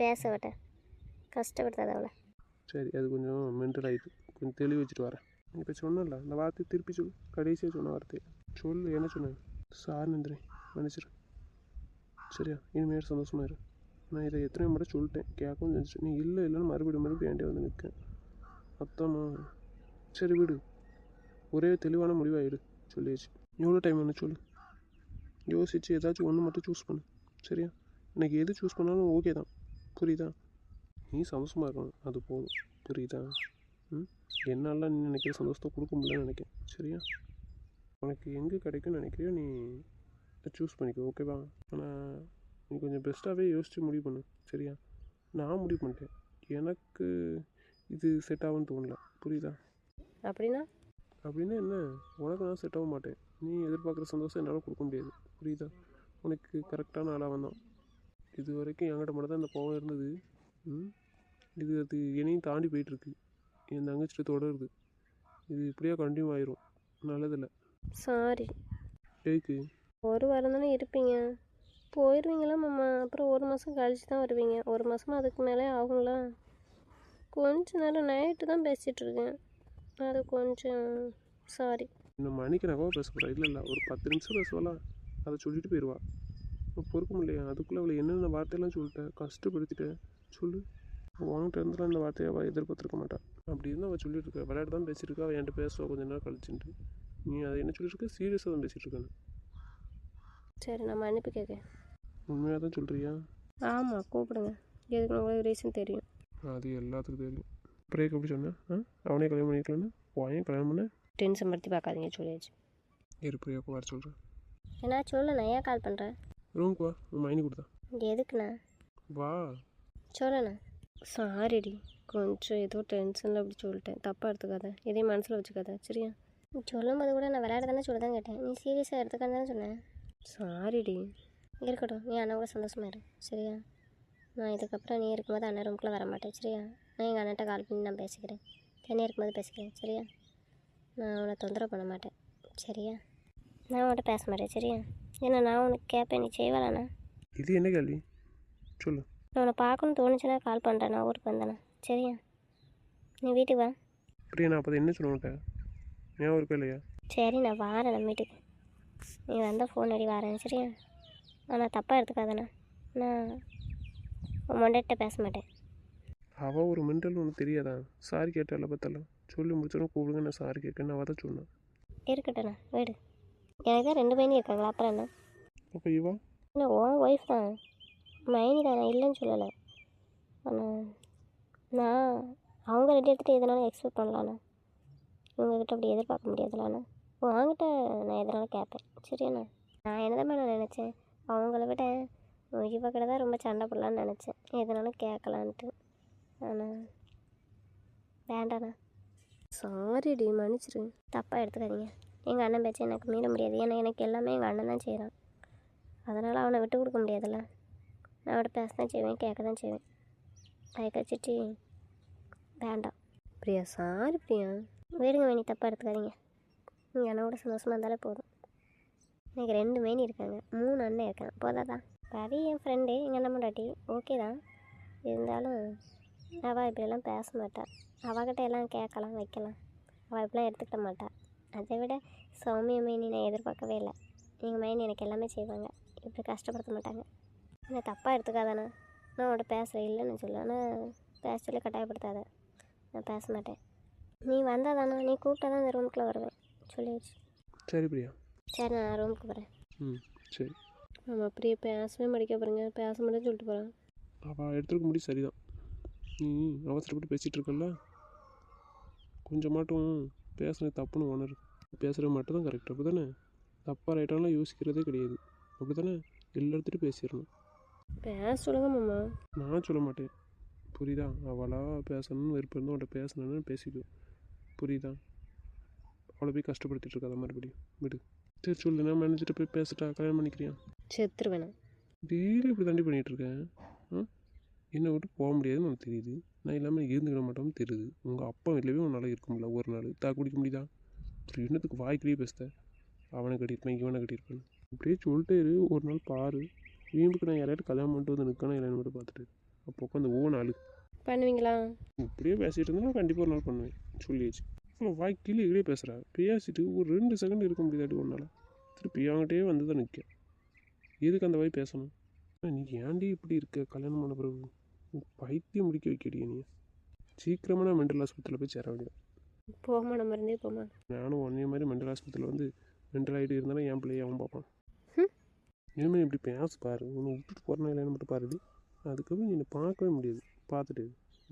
பேச விட்ட கஷ்டப்படுத்தாத அவளை. சரி, அது கொஞ்சம் மென்டல் ஆகிட்டு, கொஞ்சம் தெளிவு வச்சுட்டு வரேன். இப்போ சொன்னல அந்த வார்த்தையை திருப்பி சொல்லு, கடைசியாக சொன்ன வார்த்தையை சொல்லு. என்ன சொன்னேன்? சார் நந்திரி மன்னிச்சிரு, சரியா? இனிமேல் சந்தோஷமாக இரு. நான் இதை எத்தனை முறை சொல்லிட்டேன், கேட்கவும் செஞ்சு. நீ இல்லை இல்லைன்னு மறுபடியும் வேண்டிய வந்து நிற்கேன். அத்தாம்மா, சரி விடு, ஒரே தெளிவான முடிவாகிடு, சொல்லியாச்சு. எவ்வளோ டைம் வேணும் சொல்லு, யோசிச்சு ஏதாச்சும் ஒன்று மட்டும் சூஸ் பண்ணு, சரியா? எனக்கு எது சூஸ் பண்ணாலும் ஓகே தான், புரியுதா? நீ சந்தோஷமாக இருக்கணும், அது போதும், புரியுதா? என்னால் நீ நினைக்கிற சந்தோஷத்தை கொடுக்க முடியலன்னு நினைக்கிறேன், சரியா? உனக்கு எங்கே கிடைக்கும்னு நினைக்கிறியோ நீ சூஸ் பண்ணிக்கோ, ஓகேவா? ஆனால் நீ கொஞ்சம் பெஸ்ட்டாகவே யோசித்து முடிவு பண்ணு, சரியா? நான் முடிவு பண்ணிட்டேன், எனக்கு இது செட் ஆகும்னு தோணல, புரியுதா? அப்படின்னா என்ன, உனக்கு நான் செட் ஆக மாட்டேன். நீ எதிர்பார்க்குற சந்தோஷம் என்னால் கொடுக்க முடியாது, புரியுதா? உனக்கு கரெக்டான ஆளாக வந்தான். இது வரைக்கும் என்கிட்ட மட்டும் தான் இந்த கோவம் இருந்தது. அது என்னையும் தாண்டி போயிட்டுருக்கு, என் தங்கச்சிட்டு தொடருது. இது இப்படியே கண்டினியூ ஆயிரும், நல்லதில்லை. சாரி. ஏய்க்கு 1 வாரம் தானே இருப்பீங்க, போயிடுவீங்களா மாமா? அப்புறம் 1 மாதம் கழிச்சு தான் வருவீங்க. 1 மாதமாக அதுக்கு மேலே ஆகுங்களா? கொஞ்ச நேரம் நைட்டு தான் பேசிகிட்ருக்கேன், அது கொஞ்சம் சாரி. இந்த மணிக்கு நகவா பேச போகிறா? இல்லை ஒரு 10 நிமிஷம் பேசுவாளா, அதை சொல்லிட்டு போயிடுவா. பொறுக்க முடியலையா? அதுக்குள்ளே அவளை என்னென்ன வார்த்தையெல்லாம் சொல்லிட்டேன், கஷ்டப்படுத்திட்டேன். சொல்லு, உன்கிட்ட இருந்துலாம் இந்த வார்த்தையை அவள் எதிர்பார்த்துருக்க மாட்டான். அப்படி இருந்தால் அவள் சொல்லிட்டு இருக்கா, விளையாட்டு தான் பேசியிருக்கா. அவள் என்கிட்ட பேசுவா கொஞ்ச நேரம் கழிச்சுட்டு. நீ அதை என்ன சொல்லியிருக்க? சீரியஸாக தான் பேசிகிட்டு இருக்கானு. சரி, நம்ம அனுப்பி கேட்கேன். உண்மையாக தான் சொல்கிறியா? ஆமாம், கூப்பிடுங்க. எதுக்கு உங்களுக்கு ரீசன் தெரியும். அது எல்லாத்துக்கும் தெரியும். பிரேக் எப்படி சொன்னேன்? அவனே கல்யாணம் பண்ணிக்கலான்னு ஏன் கல்யாணம் பண்ண? டென்ஷன் படுத்தி பார்க்காதீங்க, சொல்லியாச்சு. இரு பிரியாவுக்கு வர சொல்கிறேன். ஏன்னா சொல்லுண்ணா, ஏன் கால் பண்ணுறேன்? ரூமுக்கு வா, உன் மைனி கொடுத்தா. எதுக்குண்ணா? வா. சொல்லுண்ணா. சாரிடி, கொஞ்சம் ஏதோ டென்ஷனில் அப்படி சொல்லிட்டேன், தப்பாக எடுத்துக்காத, எதையும் மனசில் வச்சுக்காத, சரியா? சொல்லும்போது கூட நான் விளையாட தானே சொல்ல தான் கேட்டேன், நீ சீரியஸாக எடுத்துக்கான்னு தானே சொன்னேன். சாரிடி. இருக்கட்டும், நீ அண்ணன் கூட சந்தோஷமா இரு, சரியா? நான் இதுக்கப்புறம் நீ இருக்கும்போது அண்ணன் ரூமுக்குள்ளே வர மாட்டேன், சரியா? நான் எங்கள் அண்ணன்ட்ட கால் பண்ணி நான் பேசிக்கிறேன், தனியாக இருக்கும்போது பேசிக்கிறேன், சரியா? நான் உன்னை தொந்தரவு பண்ண மாட்டேன், சரியா? நான் உன்கிட்ட பேச மாட்டேன், சரியா? ஏன்னா நான் உனக்கு கேட்பேன், நீ செய்வாளாண்ணா? இது என்ன கேள்வி சொல்லு. நான் உன்னை பார்க்கணுன்னு தோணுச்சுன்னா கால் பண்ணுறேன், நான் ஊருக்கு வந்தேண்ணா, சரியா? நீ வீட்டுக்கு வா. பிரியா, நான் அப்போ என்ன சொல்ல மாட்டேன், ஏன் இருக்கா இல்லையா? சரி, நான் வாரேன் நம்ம வீட்டுக்கு. நீ வந்தால் ஃபோன் அடி வரேன், சரியா? ஆனால் தப்பாக எடுத்துக்காதண்ணா, நான் உன் மொண்டைட்ட பேச மாட்டேன். அவள் ஒரு மென்டல் ஒன்று தெரியாதான்? சாரி கேட்டால பார்த்தாலும் சொல்லி முடிச்சோன்னு கூப்பிடுங்க, நான் சாரி கேட்கன்னு அவள் தான் சொன்னேன். இருக்கட்டும்ண்ணா, வீடு எனக்கு தான் 2 பையனி இருக்காங்களா, அப்புறம் என்ன? அப்போ இவா என்ன உன் ஒய்ஃப் தான், மைனி தான், நான் இல்லைன்னு சொல்லலை. ஆனால் நான் அவங்க ரெடி எடுத்துகிட்டு எதனாலும் எக்ஸ்பெக்ட் பண்ணலாண்ணா, இவங்ககிட்ட அப்படி எதிர்பார்க்க முடியாதுலாண்ணா. வாங்கிட்ட நான் எதனாலும் கேட்பேன், சரியாண்ணா? நான் என்ன தான் நான் நினச்சேன், அவங்கள விட இவ கூட தான் ரொம்ப சண்டை போடலான்னு நினச்சேன், எதனாலும் கேட்கலான்ட்டு. ஆனால் வேண்டாண்ணா. சாரிடி, மன்னிச்சிரு. தப்பாக எடுத்துக்காதீங்க. எங்கள் அண்ணன் பேச்சை எனக்கு மீற முடியாது. ஏன்னா எனக்கு எல்லாமே எங்கள் அண்ணன் தான் செய்கிறான். அதனால் அவனை விட்டு கொடுக்க முடியாதுல்ல. நான் அவட்ட பேச தான் செய்வேன், கேட்க தான் செய்வேன். அதுக்கு வச்சுட்டு வேண்டாம். பிரியா, சாரி பிரியா. விடுங்க வேணி, தப்பாக எடுத்துக்காதீங்க. எங்கள் அண்ணனோட சந்தோஷமாக இருந்தாலே போதும். எனக்கு 2 மேனி இருக்காங்க, 3 அண்ணன் இருக்கான், போதாதான். ரவி என் ஃப்ரெண்டு, எங்கள் அண்ணன் பொண்டாட்டி, ஓகே தான். இருந்தாலும் அவள் இப்படியெல்லாம் பேச மாட்டாள். அவகிட்ட எல்லாம் கேட்கலாம் வைக்கலாம், அவள் இப்படிலாம் எடுத்துக்கிட்ட மாட்டாள். அதை விட சௌமிய மைனி நான் எதிர்பார்க்கவே இல்லை. எங்கள் மைனி எனக்கு எல்லாமே செய்வாங்க, இப்படி கஷ்டப்படுத்த மாட்டாங்க. என்ன தப்பாக எடுத்துக்காதாண்ணா. நான் அவன்கிட்ட பேசுகிறேன், இல்லைன்னு சொல்ல. ஆனால் பேச சொல்லி கட்டாயப்படுத்தாத, நான் பேச மாட்டேன். நீ வந்தால் தானே, நீ கூப்பிட்டா தான் இந்த ரூமுக்குள்ளே வருவேன் சொல்லிடுச்சு. சரி பிரியா. சரி, நான் ரூமுக்கு போகிறேன். ம் சரி. ஆமாம், பிரியா பேசவே மடிக்க போகிறீங்க, பேச மாட்டேன்னு சொல்லிட்டு போகிறான். அவள் எடுத்துருக்க முடியும் சரிதான். நீ அவசரப்பட்டு பேசிகிட்டு இருக்கல, கொஞ்சமாட்டும் பேசுனது தப்புன்னு உணரு. பேசுகிற மட்டும் தான் கரெக்ட், அப்படி தானே? தப்பாக ரைட்டாலாம் யோசிக்கிறதே கிடையாது, அப்படி தானே? எல்லாத்துட்டும் பேசிடணும். பேச சொல்லுங்க மாமா. நான் சொல்ல மாட்டேன், புரியுதா? அவளாக பேசணும்னு விருப்பம் இருந்தால் அவன்கிட்ட பேசணுன்னு பேசிக்கோ, புரியுதா? அவளை போய் கஷ்டப்படுத்திட்டு இருக்காத மறுபடியும், விடு. சரி சொல்லு, நான் மேனேஜர்கிட்ட போய் பேசிட்டா கல்யாணம் பண்ணிக்கிறியா? செத்துருவேண்ணா. டெய்லி இப்படி தாண்டி பண்ணிகிட்ருக்கேன். என்னை விட்டு போக முடியாதுன்னு உனக்கு தெரியுது, நான் இல்லாமல் இருந்துக்கிட மாட்டோம்னு தெரியுது. உங்கள் அப்பா வீட்டிலவே உன்னால் இருக்க முடியல, ஒரு நாள் தாக்கு பிடிக்க முடியுதா? அப்புறம் என்னத்துக்கு வாய்க்கிலேயே பேசுத? அவனை கட்டியிருப்பேன், இவனை கட்டியிருப்பேன், இப்படியே சொல்லிட்டே இரு. ஒரு நாள் பாரு, வீம்புக்கு நான் யாராவது கல்யாணம் பண்ணிட்டு வந்து நிற்கணும், இல்லைன்னு மட்டும் பார்த்துட்டு அப்போ உட்காந்து நாள் பண்ணுவீங்களா? இப்படியே பேசிகிட்டு இருந்தால் நான் கண்டிப்பாக ஒரு நாள் பண்ணுவேன், சொல்லியாச்சு. அவ்வளோ வாய்க்கிலே இப்படியே பேசுகிறா, பேசிட்டு ஒரு 2 செகண்ட் இருக்க முடியாதாட்டி ஒரு நாள் திருப்பி அவங்ககிட்டயே வந்து தான் நிற்க. எதுக்கு அந்த வாய் பேசணும்? நீ ஏன்டி இப்படி இருக்க? கல்யாணம் பண்ண பிறகு பைத்தியம் முடிக்க வைக்கடிய நீ. சீக்கிரமாக நான் மென்டல் ஹாஸ்பிட்டலில் போய் சேர வேண்டியது. போமா, நம்ம இருந்தே போமா. நானும் ஒன்னே மாதிரி மென்டல் ஹாஸ்பிட்டலில் வந்து மென்டல் ஆகிட்டு இருந்தாலும் என் பிள்ளைய அவன் பார்ப்பான். இனிமேல் இப்படி பேச பாரு, உன்னை விட்டுட்டு போகிறனா இல்லைன்னு மட்டும் பாருடி. அதுக்கப்புறம் நீ பார்க்கவே முடியாது, பார்த்துட்டு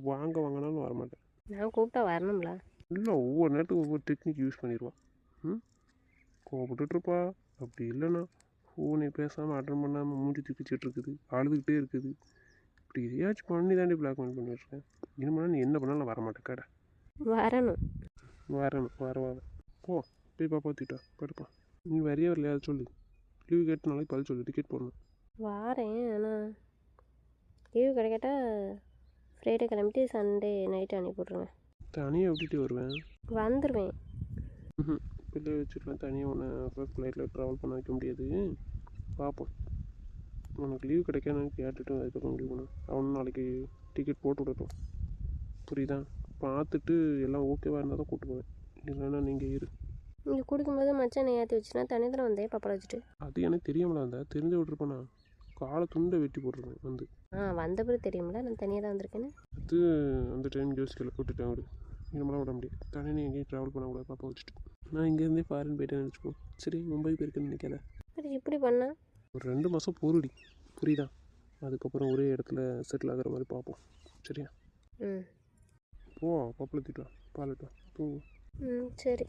வாங்கினாலும் வரமாட்டேன். நான் கூப்பிட்டா வரணும்ல? இல்லை, ஒவ்வொரு நேரத்துக்கு ஒவ்வொரு டெக்னிக் யூஸ் பண்ணிடுவான். கோவப்பட்டுருப்பா. அப்படி இல்லைன்னா ஃபோனே பேசாமல் அட்டன் பண்ணாமல் மூஞ்சி தூக்கிச்சிட்டு இருக்குது, அழுதுகிட்டே இருக்குது. இப்படி எதையாச்சும் பண்ணி தாண்டி பிளாக்மெயில் பண்ணிட்டுருக்கேன். இனிமேல் நீ என்ன பண்ணாலும் வரமாட்டேன் கடை. வரணும். வரவாத போ, போய் பாப்பா தூக்கிட்டா படுப்பா. நீ வரையே வரலையா அதை சொல்லு. லீவு கேட்டு நாளைக்கு பதில் சொல்லு, டிக்கெட் போடணும். வாரேன், ஆனால் லீவு கிடைக்கட்டா ஃப்ரைடே கிளம்பிட்டு சண்டே நைட்டு அனுப்பிவிட்ருங்க. தனியாக விட்டுட்டு வருவேன். வந்துடுவேன். பிள்ளைய வச்சுருவேன், தனியாக ஒன்று ஃப்ளைட்டில் ட்ராவல் பண்ண வைக்க முடியாது. பார்ப்போம், உனக்கு லீவு கிடைக்கான்னு கேட்டுட்டு அதுக்கப்புறம் முடிவு பண்ணேன். அவனும் நாளைக்கு டிக்கெட் போட்டு விடட்டும், புரியுதா? பார்த்துட்டு எல்லாம் ஓகேவாக இருந்தால் தான் கூப்பிட்டு போவேன், இல்லைன்னா நீங்கள் இரு. இங்கே குடிக்கும்போது மச்சான் ஏற்றி வச்சுனா தனி தரம் வந்தே பப்படம் வச்சுட்டு. அது எனக்கு தெரியாமல இருந்தால் தெரிஞ்சு விட்ருப்பேனா, காலை துண்டை வெட்டி போட்டுருவேன் வந்து. வந்த பிறகு தெரியுமில்ல நான் தனியாக தான் வந்திருக்கேன்னு. அது அந்த டைம் யோசிக்கல, விட்டுட்டேன் விடு. இனிமேலாம் விட முடியாது, தனியாக எங்கேயும் ட்ராவல் பண்ணக்கூடாது பாப்பா வச்சுட்டு. நான் இங்கேருந்தே ஃபாரின் போயிட்டேன்னு நினச்சிப்போம். சரி, மும்பை போயிருக்கேன்னு நினைக்காத. சரி, இப்படி பண்ணா ஒரு 2 மாதம் போருடி, புரியுதா? அதுக்கப்புறம் ஒரே இடத்துல செட்டில் ஆகிற மாதிரி பார்ப்போம், சரியா? ம் போ, பப்பளத்திட்டு வா, பாலிட்டு வா, தூங்கு. சரி.